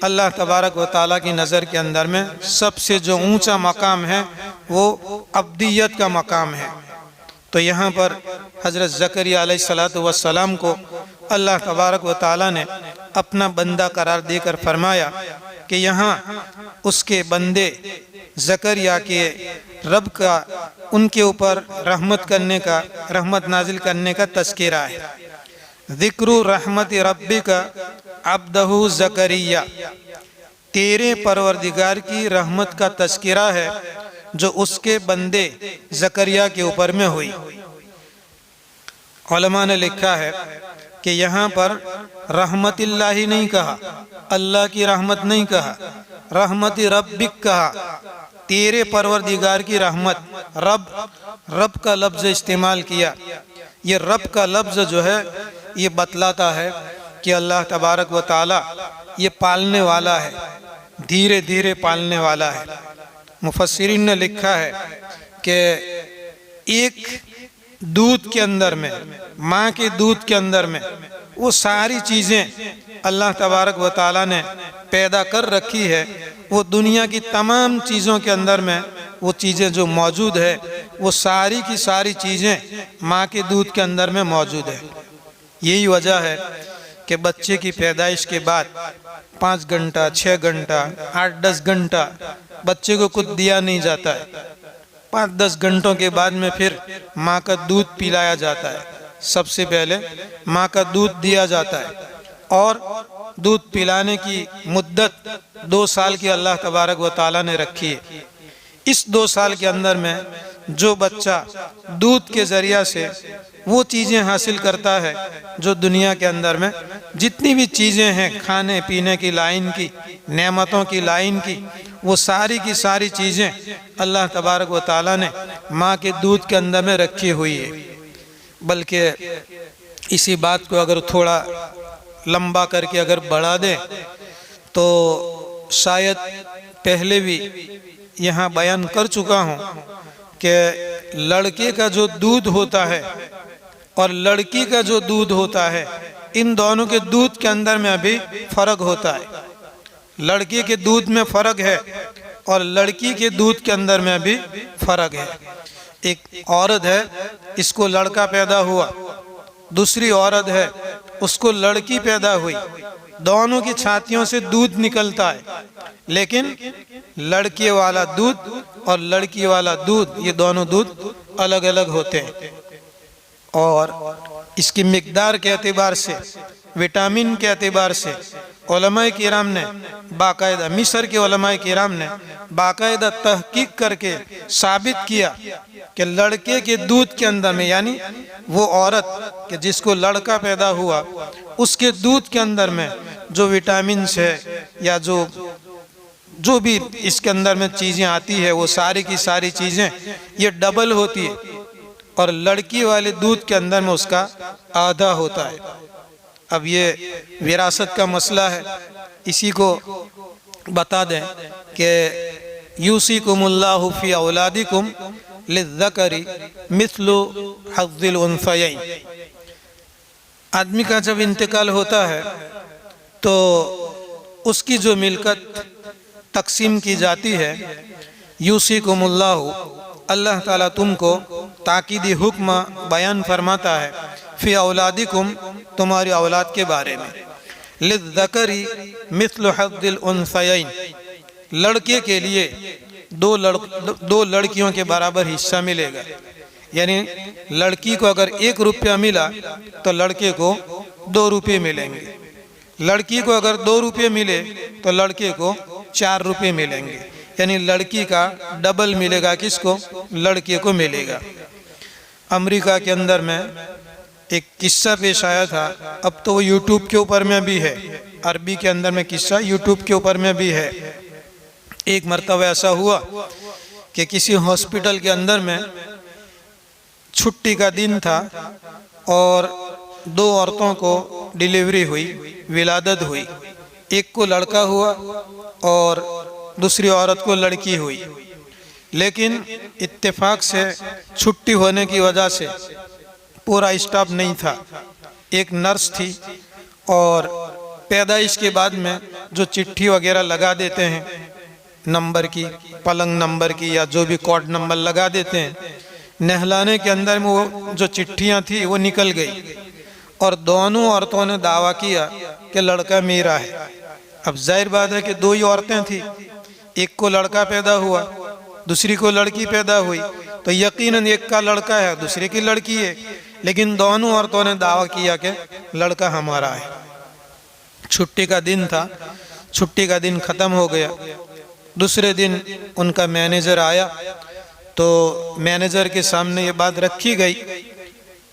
अल्लाह तबारक व तआला की नज़र के अंदर में सबसे जो ऊंचा मकाम है वो अब्दियत का मकाम है। तो यहाँ पर हज़रत ज़करिया अलैहिस्सलातु वस्सलाम को अल्लाह तबारक व तआला ने अपना बंदा करार देकर फरमाया कि यहाँ उसके बंदे ज़करिया के रब का उनके ऊपर रहमत नाजिल करने का तज़किरा है। ज़िक्रु रहमत रब्बिका अब्दहु ज़करिया, तेरे परवरदिगार की रहमत का तज़किरा है जो उसके बंदे ज़करिया के ऊपर में हुई। उलमा ने लिखा है कि यहाँ पर रहमतिल्लाही नहीं कहा, अल्लाह की रहमत नहीं कहा, रहमत रब्बिक कहा, तेरे परवरदिगार की रहमत। रब का लफ्ज़ इस्तेमाल किया। ये रब का लफ्ज़ जो है ये बतलाता है कि अल्लाह तबारक व तआला ये पालने वाला है, धीरे धीरे पालने वाला है। मुफस्सिरीन ने लिखा है कि एक दूध के अंदर में, माँ के दूध के अंदर में वो सारी चीज़ें अल्लाह तबारक व तआला ने पैदा कर रखी है। वो दुनिया की तमाम चीज़ों के अंदर में वो चीज़ें जो मौजूद है वो सारी की सारी चीज़ें माँ के दूध के अंदर में मौजूद है। यही वजह है कि बच्चे की पैदाइश के बाद 5 घंटा, 6 घंटा, 8-10 घंटा बच्चे को कुछ दिया नहीं जाता है। 5-10 घंटों के बाद में फिर माँ का दूध पिलाया जाता है। सबसे पहले माँ का दूध दिया जाता है और दूध पिलाने की मुद्दत 2 साल की अल्लाह तबारक व तआला ने रखी है। इस 2 साल के अंदर में जो बच्चा दूध के ज़रिया से वो चीज़ें हासिल करता है जो दुनिया के अंदर में जितनी भी चीज़ें हैं खाने पीने की लाइन की, नेमतों की लाइन की, वो सारी की सारी चीज़ें अल्लाह तबारक व तआला ने माँ के दूध के अंदर में रखी हुई है। बल्कि इसी बात को अगर थोड़ा लंबा करके अगर बढ़ा दें तो शायद पहले भी यहाँ बयान कर चुका हूँ कि लड़के का जो दूध होता है और लड़की का जो दूध होता है, इन दोनों के दूध के अंदर में अभी फ़र्क होता है। लड़के के दूध में फ़र्क है और लड़की के दूध के अंदर में भी फ़र्क है। एक औरत है, इसको लड़का पैदा हुआ, दूसरी औरत है, उसको लड़की पैदा हुई। दोनों की छातियों से दूध निकलता है, लेकिन लड़के वाला दूध और लड़की वाला दूध, ये दोनों दूध अलग अलग होते हैं। और इसकी मिक़दार के एतबार से, विटामिन के एतबार से उलमाए किराम ने बाकायदा, मिस्र के उलमाए किराम ने बाकायदा तहकीक करके साबित किया कि लड़के के दूध के अंदर में, यानी वो औरत कि जिसको लड़का पैदा हुआ उसके दूध के अंदर में जो विटामिन है या जो भी इसके अंदर में चीज़ें आती है वो सारी की सारी चीज़ें ये डबल होती है और लड़की वाले दूध के अंदर में उसका आधा होता है। अब ये विरासत का मसला है, इसी को बता दें कि यूसीकुमुल्लाहु फी औलादिकुम लिज़्ज़करी मिस्लु हज़्ज़िल उन्सयैन। आदमी का जब इंतकाल होता है तो उसकी जो मिल्कत तकसीम की जाती है, यूसीकुमुल्लाहु, अल्लाह ताला तुमको ताकीदी हुक्म बयान फरमाता है, फ़ी औलादिकुम, तुम्हारी औलाद के बारे में, लिज़्ज़करी मिस्लु हज़्ज़िल उन्सयैन, लड़के के लिए दो लड़कियों के बराबर हिस्सा मिलेगा। यानी लड़की को अगर 1 रुपया मिला तो लड़के को 2 रुपये मिलेंगे, लड़की को अगर 2 रुपये मिले तो लड़के को 4 रुपये मिलेंगे। यानी लड़की का डबल मिलेगा, किसको? लड़के को मिलेगा। अमेरिका के अंदर में एक किस्सा पेश आया था, अब तो वो यूट्यूब के ऊपर में भी है, अरबी के अंदर में किस्सा यूट्यूब के ऊपर में भी है। एक मरतबा ऐसा हुआ कि किसी हॉस्पिटल के अंदर में छुट्टी का दिन था और 2 औरतों को डिलीवरी हुई, विलादत हुई। एक को लड़का हुआ और दूसरी औरत को लड़की हुई, लेकिन इत्तेफाक से छुट्टी होने की वजह से पूरा स्टाफ नहीं था। एक नर्स थी और पैदाइश के बाद में जो चिट्ठी वगैरह लगा देते हैं नंबर की, पलंग नंबर की, या जो भी कोड नंबर लगा देते हैं, नहलाने के अंदर में वो जो चिट्ठियां थी वो निकल गई और दोनों औरतों ने दावा किया कि लड़का मेरा है। अब जाहिर बात है कि दो ही औरतें थी, एक को लड़का पैदा हुआ, दूसरी को लड़की पैदा हुई, तो यकीनन एक का लड़का है, दूसरे की लड़की है, लेकिन दोनों औरतों ने दावा किया कि लड़का हमारा है। छुट्टी का दिन था, छुट्टी का दिन ख़त्म हो गया। दूसरे दिन उनका मैनेजर आया तो मैनेजर के सामने ये बात रखी गई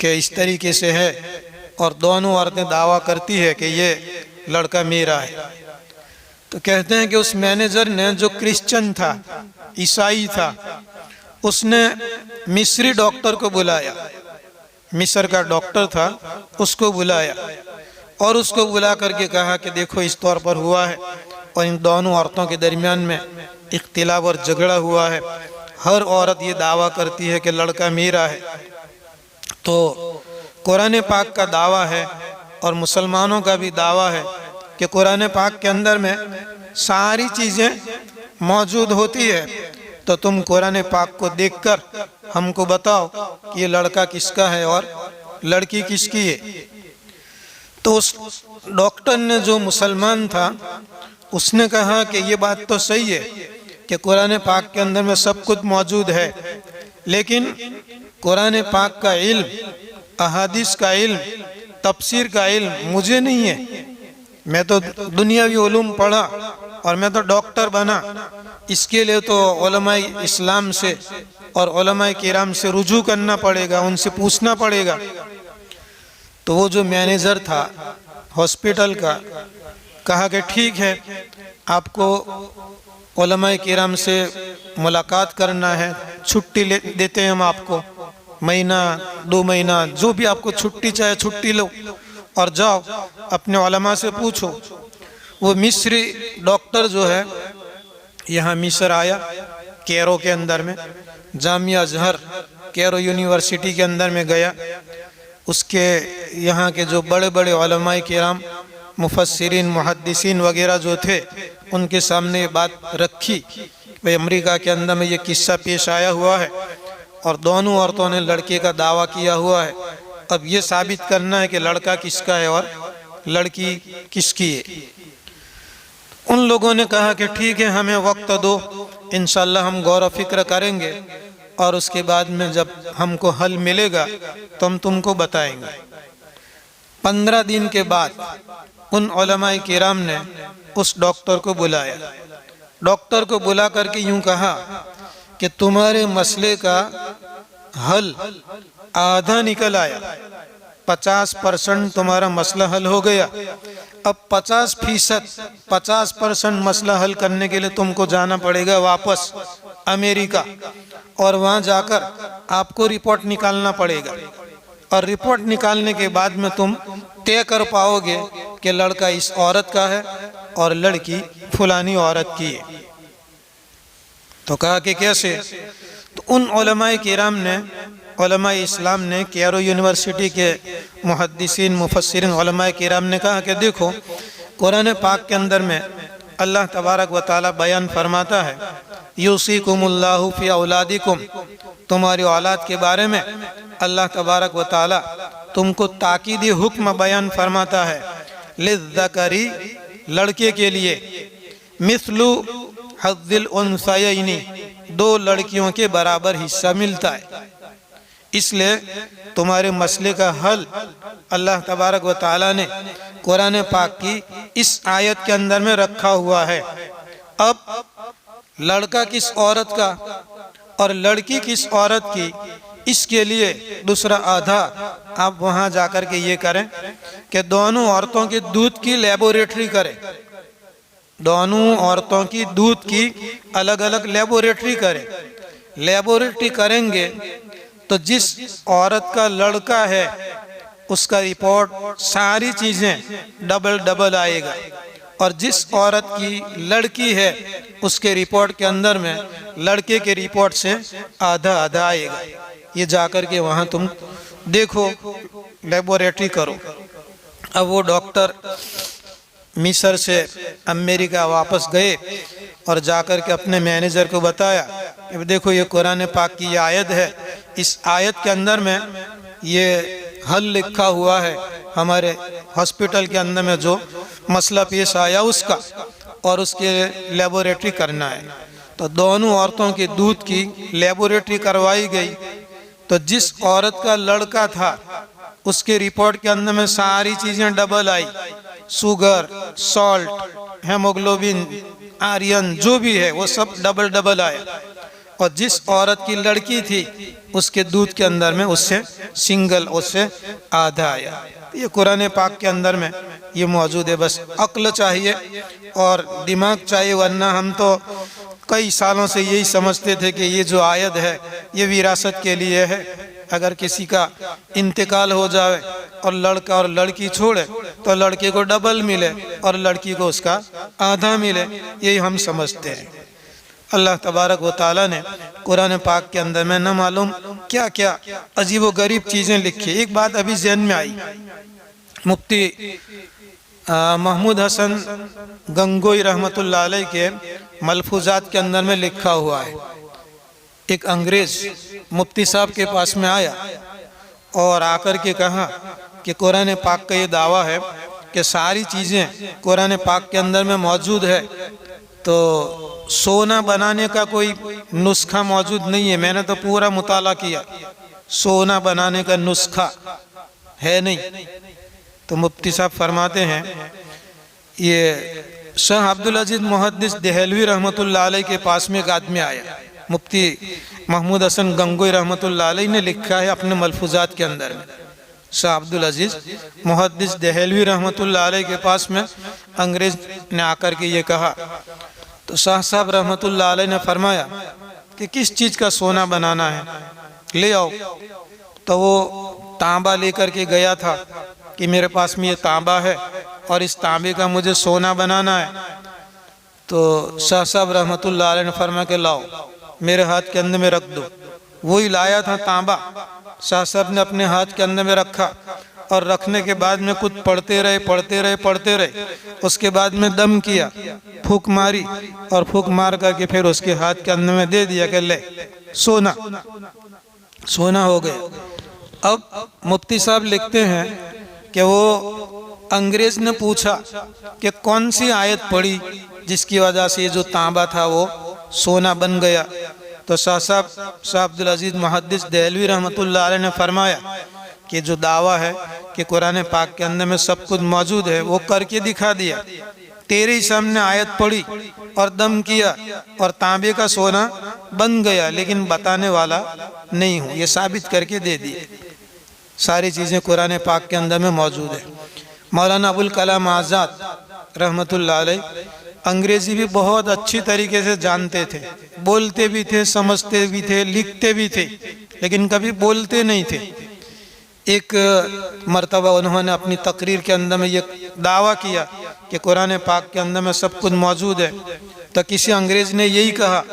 कि इस तरीके से है और दोनों औरतें दावा करती है कि ये लड़का मेरा है। तो कहते हैं कि उस मैनेजर ने, जो क्रिश्चियन था, ईसाई था, उसने मिस्री डॉक्टर को बुलाया, मिस्र का डॉक्टर था, उसको बुलाया और उसको बुला करके कहा कि देखो इस तौर पर हुआ है और इन दोनों औरतों के दरमियान में इख्तिलाफ और झगड़ा हुआ है। हर औरत ये दावा करती है कि लड़का मेरा है। तो कुरान पाक का दावा है और मुसलमानों का भी दावा है कि कुरान पाक के अंदर में सारी चीज़ें मौजूद होती है। तो तुम कुरान पाक को देखकर हमको बताओ कि ये लड़का किसका है और लड़की किसकी है। तो उस डॉक्टर ने, जो मुसलमान था, उसने कहा कि ये बात तो सही है कि कुरान पाक के अंदर में सब कुछ मौजूद है, लेकिन कुरान पाक का इल्म, अहादीस का इल्म, तफसीर का इल्म मुझे नहीं है। मैं तो दुनियावी उलूम पढ़ा और मैं तो डॉक्टर बना। इसके लिए तो उलमाए इस्लाम से और उलमाए किराम से रुजू करना पड़ेगा, उनसे पूछना पड़ेगा। तो वो जो मैनेजर था हॉस्पिटल का कहा कि ठीक है, आपको उलमाए किराम से मुलाकात करना है, छुट्टी देते हैं हम आपको, महीना 2 महीना जो भी आपको छुट्टी चाहे छुट्टी लो और जाओ अपने उलमा से पूछो। वो मिस्री डॉक्टर जो है यहाँ मिस्र आया, कैरो के अंदर में, जामिया अजहर कैरो यूनिवर्सिटी के अंदर में गया। उसके यहाँ के जो बड़े बड़े उलमाए किराम, मुफस्सिरीन, मुहद्दिसीन वगैरह जो थे, उनके सामने ये बात रखी, भाई अमेरिका के अंदर में ये किस्सा पेश आया हुआ है और दोनों औरतों ने लड़के का दावा किया हुआ है। अब ये साबित करना है कि लड़का किसका है और लड़की किसकी है। उन लोगों ने कहा कि ठीक है, हमें वक्त दो, इंशाल्लाह हम गौर व फिक्र करेंगे और उसके बाद में जब हमको हल मिलेगा तो हम तुमको बताएंगे। 15 दिन के बाद उन उलमाए किराम ने उस डॉक्टर को बुलाया। डॉक्टर को बुला करके यूं कहा कि तुम्हारे मसले का हल आधा निकल आया, 50% तुम्हारा मसला हल हो गया। अब 50% मसला हल करने के लिए तुमको जाना पड़ेगा वापस अमेरिका और वहाँ जाकर आपको रिपोर्ट निकालना पड़ेगा और रिपोर्ट निकालने के बाद में तुम तय कर पाओगे कि लड़का इस औरत का है और लड़की फलानी औरत की है। तो कहा कि कैसे? तो उन उलमाए किराम ने, उलमाए इस्लाम ने, कैरो यूनिवर्सिटी के मुहद्दिसीन, मुफस्सिरीन उलमाए किराम ने कहा कि देखो, कुरान पाक के अंदर में अल्लाह तबारक व ताला बयान फरमाता है, यूसीकुमुल्लाहु फी औलादिकुम, तुम्हारी औलाद के बारे में अल्लाह तबारक व ताला तुमको ताकीदी हुक्म बयान फरमाता है, लिज़्ज़करी, लड़के के लिए, मिस्लु हज़्ज़िल उन्सयैनी, 2 लड़कियों के बराबर हिस्सा मिलता है। इसलिए तुम्हारे मसले का हल अल्लाह तबारक व ताला ने कुरान पाक की इस आयत के अंदर में रखा हुआ है। अब लड़का किस औरत का और लड़की किस औरत की, इसके लिए दूसरा आधा आप वहाँ जाकर के ये करें कि दोनों औरतों के दूध की लेबोरेटरी करें, दोनों औरतों की दूध की अलग अलग लेबोरेटरी करें। लेबोरेटरी करेंगे तो जिस औरत का लड़का है उसका रिपोर्ट, सारी चीज़ें डबल आएगा और जिस औरत की लड़की है उसके रिपोर्ट के अंदर में लड़के के रिपोर्ट से आधा आएगा। ये जाकर के वहाँ तुम देखो, लेबोरेटरी करो। अब वो डॉक्टर मिस्र से अमेरिका वापस गए और जाकर के अपने मैनेजर को बताया कि देखो ये कुरान पाक की ये आयत है, इस आयत के अंदर में ये हल लिखा हुआ है हमारे हॉस्पिटल के अंदर में जो मसला पेश आया उसका, और उसके लेबोरेटरी करना है। तो दोनों औरतों के दूध की लेबोरेटरी करवाई गई। तो जिस औरत का लड़का था उसके रिपोर्ट के अंदर में सारी चीज़ें डबल आई, शुगर, सॉल्ट, हेमोग्लोबिन, आयरन जो भी है वो सब डबल डबल आया। और जिस औरत की लड़की थी उसके दूध के अंदर में उससे सिंगल, उससे आधा आया। ये कुरान पाक के अंदर में ये मौजूद है। बस अक्ल चाहिए और दिमाग चाहिए, वरना हम तो कई सालों से यही समझते थे कि ये जो आयत है ये विरासत के लिए है। अगर किसी का इंतकाल हो जाए और लड़का और लड़की छोड़े तो लड़के को डबल मिले और लड़की को उसका आधा मिले, यही हम समझते हैं। अल्लाह तबारक व तआला ने कुरान पाक के अंदर में न मालूम क्या क्या अजीब व गरीब चीज़ें लिखी। एक बात अभी ज़हन में आई, मुफ्ती महमूद हसन गंगोई रहमतुल्लाह अलैह के मलफूजात के अंदर में लिखा हुआ है, एक अंग्रेज़ मुफ्ती साहब के पास में आया और आकर के कहा कि कुरान पाक का ये दावा है कि सारी चीज़ें कुरान पाक के अंदर में मौजूद है, तो सोना बनाने का कोई नुस्खा मौजूद नहीं है। मैंने तो पूरा मुताला किया, सोना बनाने का नुस्खा है नहीं। तो मुफ्ती साहब फरमाते हैं, ये शाह अब्दुल अजीज मुहद्दिस देहलवी रहमतुल्लाह अलैह के पास में एक आदमी आया। मुफ्ती महमूद हसन गंगोई रहमतुल्लाह अलैह ने लिखा है अपने मलफूजात के अंदर में, शाह अब्दुल अजीज मुहद्दिस देहलवी रहमतुल्लाह अलैह के पास में अंग्रेज़ ने आकर के ये कहा। तो शाह साहब रहमतुल्लाह अलैह ने फरमाया कि किस चीज़ का सोना बनाना है, ले आओ। तो वो तांबा लेकर के गया था कि मेरे पास में ये तांबा है और इस तांबे का मुझे सोना बनाना है। तो शाह साहब रहमतुल्लाह अलैह ने फरमाया कि लाओ, मेरे हाथ के अंदर में रख दो। वही लाया था तांबा, शाह साहब ने अपने हाथ के अंदर में रखा और रखने के बाद में कुछ पढ़ते रहे। उसके बाद में दम किया, फूंक मारी और फूंक मार करके फिर उसके हाथ के अंदर में दे दिया कि ले सोना हो गया। अब मुफ्ती साहब लिखते हैं कि वो अंग्रेज़ ने पूछा कि कौन सी आयत पढ़ी जिसकी वजह से ये जो तांबा था वो सोना बन गया। तो शाह अब्दुल अजीज मुहद्दिस देहलवी रहमतुल्लाह अलैह ने फरमाया कि जो दावा है कि कुरान पाक के अंदर में सब कुछ मौजूद है वो करके दिखा दिया। तेरे ही सामने आयत पढ़ी और दम किया और तांबे का सोना बन गया, लेकिन बताने वाला नहीं हूँ, ये साबित करके दे दिए। सारी चीज़ें कुरान पाक के अंदर में मौजूद है। मौलाना अबुल कलाम आज़ाद रहमतुल्लाह अलैह अंग्रेज़ी भी बहुत अच्छी तरीके से जानते थे, बोलते भी थे, समझते भी थे, लिखते भी थे, लेकिन कभी बोलते नहीं थे। एक मर्तबा उन्होंने अपनी तकरीर के अंदर में ये दावा किया कि कुरान पाक के अंदर में सब कुछ मौजूद है। तो किसी अंग्रेज़ ने यही कहा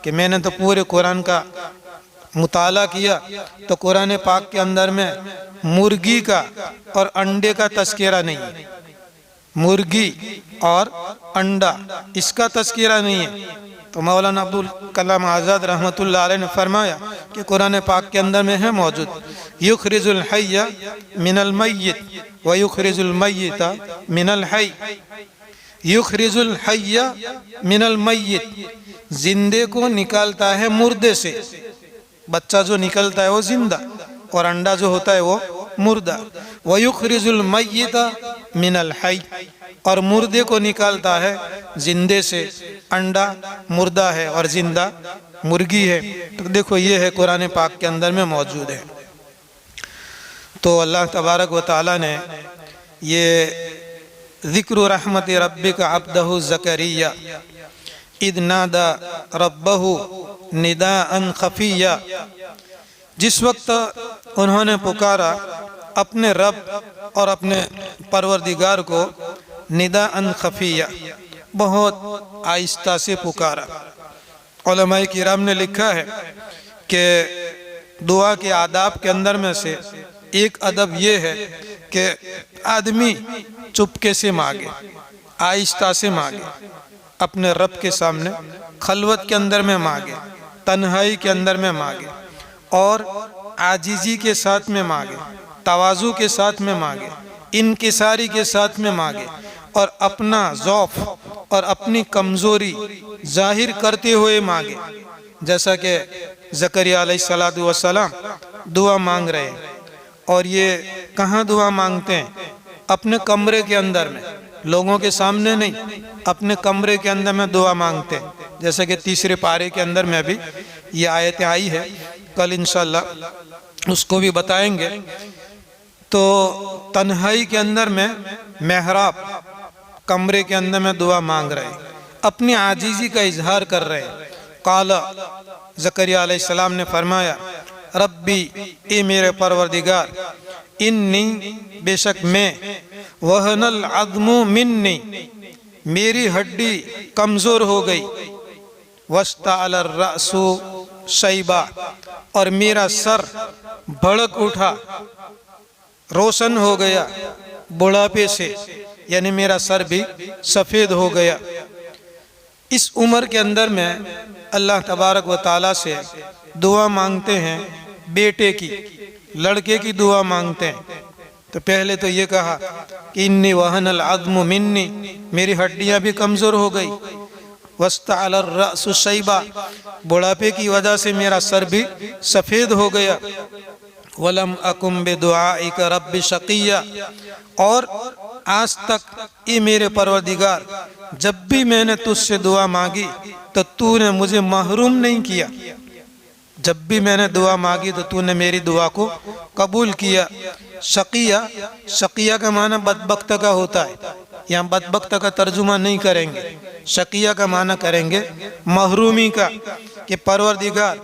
कि मैंने तो पूरे कुरान का मुताला किया, तो कुरान पाक के अंदर में मुर्गी का और अंडे का तस्करा नहीं है, मुर्गी और अंडा इसका तस्करा नहीं है। तो मौलाना अब्दुल कलाम आज़ाद रहमतुल्लाह अलैह ने फरमाया कि कुरान पाक के अंदर में है मौजूद, युखरिजुल हय्य मिनल मय्यित व युखरिजुल मय्यिता मिनल हय्य। युखरिजुल हय्य मिनल मय्यित, जिंदे को निकालता है मुर्दे से, बच्चा जो निकलता है वो जिंदा और अंडा जो होता है वो मुर्दा। व युखरिजुल मय्यिता मिनल हय्य, और मुर्दे को निकालता है जिंदे से। अंडा मुर्दा है और जिंदा मुर्गी है। तो देखो ये है कुरान पाक के अंदर में मौजूद है। तो अल्लाह तबारक व तआला ने ये ज़िक्र रहमत रब्बिका अब्दहु ज़करिया इद नादा रब्बहु निदाअन खफिया, जिस वक्त उन्होंने पुकारा अपने रब और अपने परवरदिगार को निदाअन खफिया, बहुत आहिस्ता से पुकारा। उलमाए किराम ने लिखा है कि दुआ के आदाब के अंदर में से एक अदब ये है कि आदमी चुपके से मांगे, आहिस्ता से मांगे, अपने रब के सामने खलवत के अंदर में मांगे, तन्हाई के अंदर में मांगे और आजीजी के साथ में मांगे, तवाज़ु के साथ में मांगे, इनकिसारी के साथ में मांगे और अपना ज़ौफ़ और अपनी कमज़ोरी जाहिर करते हुए मांगे। जैसा कि ज़करिया अलैहिस्सलातु वस्सलाम दुआ मांग रहे हैं, और ये कहाँ दुआ मांगते हैं? अपने कमरे के अंदर में, लोगों के सामने नहीं, अपने कमरे के अंदर में दुआ मांगते हैं। जैसे कि तीसरे पारे के अंदर में भी ये आयतें आई है, कल इंशाअल्लाह उसको भी बताएंगे। तो तन्हाई के अंदर में मेहराब कमरे के अंदर में दुआ मांग रहे हैं, अपनी आजीजी का इजहार कर रहे हैं। काला ज़करिया अलैहिस्सलाम ने फरमाया, रब्बी, ए मेरे परवरदिगार, इन्नी, बेशक मैं, वहनल अज़्मु मिन्नी, मेरी हड्डी कमज़ोर हो गई, वस्ताअल अर्रअसु शैबा, और मेरा सर भड़क उठा, रोशन हो गया बुढ़ापे से, यानी मेरा सर भी सफ़ेद हो गया। इस उम्र के अंदर में अल्लाह तबारक व ताला से दुआ मांगते हैं, बेटे की, लड़के की दुआ मांगते हैं। तो पहले तो ये कहा कि इन्नी वहनल अज़्मु मिन्नी, मेरी हड्डियाँ भी कमज़ोर हो गई, वस्ताअल अर्रअसु शैबा, बुढ़ापे की वजह से मेरा सर भी सफ़ेद हो गया, वलम अकुम बिदुआइक रब्बि शक़िया, और आज तक ये मेरे परवरदिगार जब भी मैंने तुझसे दुआ मांगी तो तूने मुझे महरूम नहीं किया, जब भी मैंने दुआ मांगी तो तूने मेरी दुआ को कबूल किया। शक़िया, शक़िया का माना बदबख्त का होता है, यहाँ बदबख्त का तर्जुमा नहीं करेंगे, शक़िया का माना करेंगे महरूमी का, कि परवरदिगार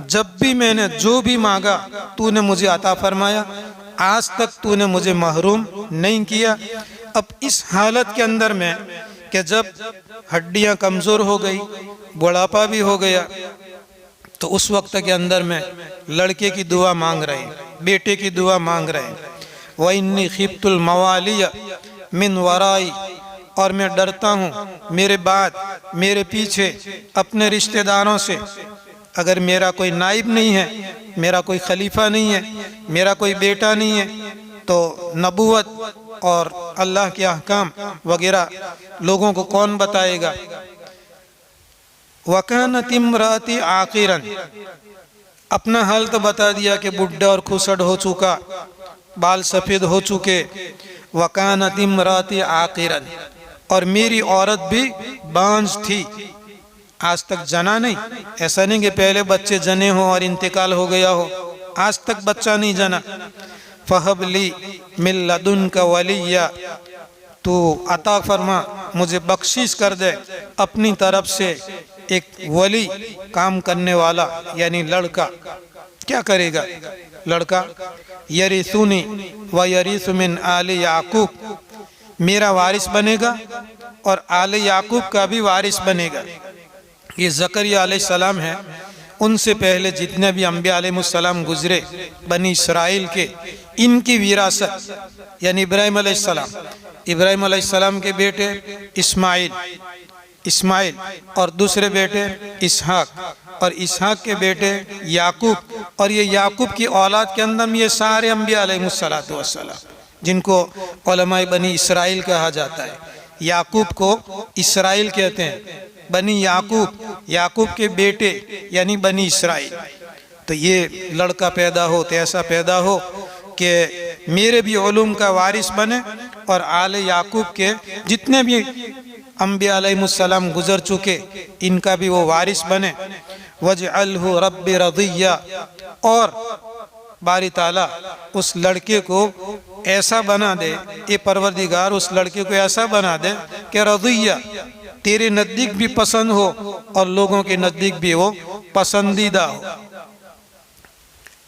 जब भी मैंने जो भी मांगा तूने मुझे अता फरमाया, आज तक तूने मुझे महरूम नहीं किया। अब इस हालत के अंदर में कि जब हड्डियां कमज़ोर हो गई, बुढ़ापा भी हो गया, तो उस वक्त के अंदर में लड़के की दुआ मांग रहे हैं, बेटे की दुआ मांग रहे हैं। व इन्नी खिफ्तुल मवालिया मिन वराई, और मैं डरता हूँ मेरे बाद, मेरे पीछे अपने रिश्तेदारों से। अगर मेरा कोई नाइब नहीं है, मेरा कोई खलीफा नहीं है, मेरा कोई बेटा नहीं है, तो नबूवत और अल्लाह के अहकाम वगैरह लोगों को कौन बताएगा। वकानत इम्राती आकिरन, अपना हाल तो बता दिया कि बुढ़ा और खुसड़ हो चुका, बाल सफ़ेद हो चुके। वकानत इम्राती आकिरन, और मेरी औरत भी बांझ थी, आज तक जना नहीं। ऐसा नहीं कि पहले बच्चे जने हो और इंतकाल हो गया हो, आज तक बच्चा नहीं जना। फ़हबली मिन लदुनका वलिया, तो अता फरमा, मुझे बख्शिश कर दे अपनी तरफ से एक वली, काम करने वाला, यानी लड़का। क्या करेगा लड़का? यरिसुनी व यरिसु मिन आले याकूब, मेरा वारिस बनेगा और आले याकूब का भी वारिस बनेगा। ये ज़करिया अलैहिस्सलाम है, उनसे पहले जितने भी अम्बिया अलैहिस्सलाम गुजरे बनी इसराइल के, इनकी विरासत, यानी इब्राहिम अलैहिस्सलाम, इब्राहिम अलैहिस्सलाम के बेटे इस्माइल और दूसरे बेटे इसहाक, और इसहाक के बेटे याकूब, और ये याकूब की औलाद के अंदर ये सारे अम्बिया अलैहिस्सलातु वस्सलाम, जिनको उलमाए बनी इसराइल कहा जाता है। याकूब को इसराइल कहते हैं, बनी याकूब, याकूब के बेटे यानी बनी इसराइल। तो ये लड़का पैदा हो तो ऐसा पैदा हो कि मेरे भी उलूम का वारिस बने और आले याकूब के जितने भी अम्बिया अलैहिस्सलाम गुजर चुके, इनका भी वो वारिस बने। वजअलहु रब्बी रदिया, और बारी ताला उस लड़के को ऐसा बना दे, ये परवरदिगार उस लड़के को ऐसा बना दे कि रदिया, तेरे नज़दीक भी पसंद हो और लोगों के नज़दीक भी वो पसंदीदा हो।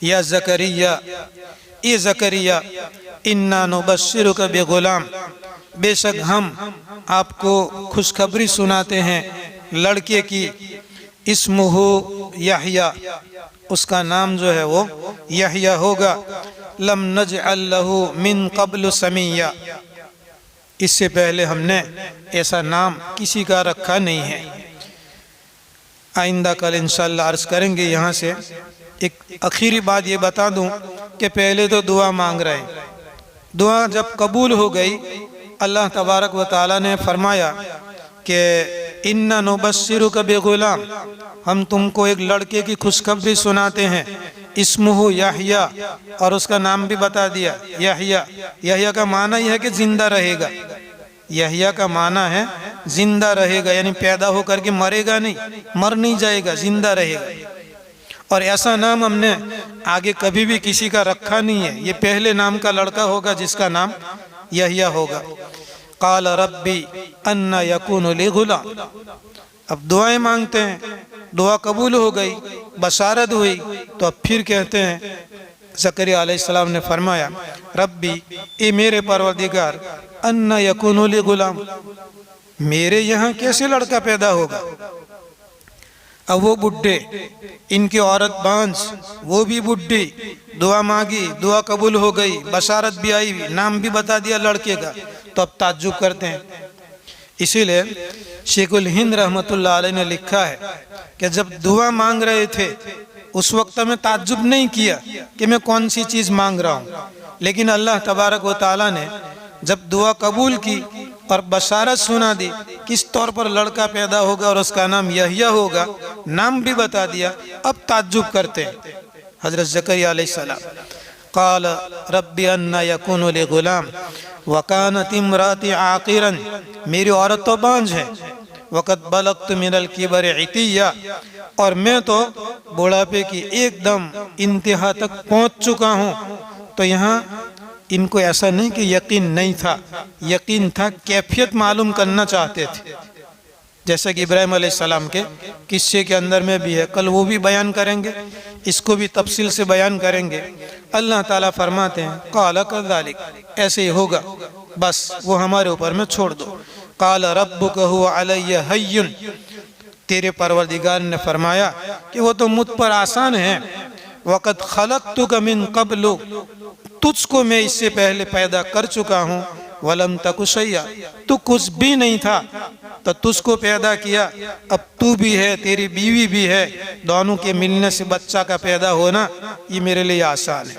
या ज़करिया, ए ज़करिया, इन्ना नुबश्शिरुका बिग़ुलाम, बेशक हम आपको खुशखबरी सुनाते हैं लड़के की। इस्मुहु यहया, उसका नाम जो है वो यहया होगा। लम नजअल लहू मिन क़ब्ल समिया, इससे पहले हमने ऐसा नाम किसी का रखा नहीं है। आइंदा कल इंशाअल्लाह अर्ज़ करेंगे। यहाँ से एक आखिरी बात ये बता दूँ कि पहले तो दुआ मांग रहे हैं, दुआ जब कबूल हो गई अल्लाह तबारक व ताला ने फरमाया कि इन्ना नुबश्शिरुका बिग़ुलाम, हम तुमको एक लड़के की खुशखबरी सुनाते हैं, इस्मुहु यहया, और उसका नाम भी बता दिया यहया। यहया का माना यह है कि जिंदा रहेगा, यहया का माना है जिंदा रहेगा, यानी पैदा होकर के मरेगा नहीं, मर नहीं जाएगा, जिंदा रहेगा। और ऐसा नाम हमने आगे कभी भी किसी का रखा नहीं है, ये पहले नाम का लड़का होगा जिसका नाम यहया होगा। क़ाल रब्बी अन्ना यकूनु ली गुलाम, अब दुआएं मांगते हैं, दुआ कबूल हो गई, बशारत हुई, तो अब फिर कहते हैं ज़करिया अलैहिस्सलाम ने फरमाया रब्बी, ए मेरे परवरदिगार, अन्ना यकूनु ली गुलाम, मेरे यहाँ कैसे लड़का पैदा होगा। अब वो बुढ़े, इनकी औरत बांझ, वो भी बुढ़ी, दुआ मांगी, दुआ कबूल हो गई, बशारत भी आई, नाम भी बता दिया लड़के का, तो अब ताज्जुब करते हैं। इसीलिए शेखुल हिंद रहमतुल्लाह अलैह ने लिखा है कि जब दुआ मांग रहे थे उस वक्त में ताज्जुब नहीं किया कि मैं कौन सी चीज़ मांग रहा हूँ, लेकिन अल्लाह तबारक व ताला ने जब दुआ कबूल की और बशारत सुना दी किस तौर पर लड़का पैदा होगा और उसका नाम यहया होगा, नाम भी बता दिया, अब ताज्जुब करते हैं। हज़रत ज़करिया अलैहिस्सलाम क़ाल रब्बी अन्ना यकूनु ली गुलाम वकानत इम्राती आक़िरन, मेरी औरत तो बांझ है, वक़द बलग़्तु मिनल किबरि इतिया, और मैं तो बुढ़ापे की एकदम इंतहा तक पहुँच चुका हूँ। तो यहाँ इनको ऐसा नहीं कि यकीन नहीं था, यकीन था, कैफियत मालूम करना चाहते थे, जैसे कि इब्राहिम अलैहिस्सलाम के किस्से के अंदर में भी है, कल वो भी बयान करेंगे, इसको भी तफसील से बयान करेंगे। अल्लाह ताला फरमाते हैं क़ाल कज़ालिक, ऐसे ही होगा, बस वो हमारे ऊपर में छोड़ दो। क़ाल रब्बुका हुवा अलैया हय्युन, तेरे परवरदिगार ने फरमाया कि वो तो मुझ पर आसान है, वक़द ख़लक़तुका मिन क़ब्लु, तुझको मैं इससे पहले पैदा कर चुका हूँ, वलम तकु शैया, तू कुछ भी नहीं था, तो तुझको पैदा किया, अब तू भी है, तेरी बीवी भी है, दोनों के मिलने से बच्चा का पैदा होना ये मेरे लिए आसान है।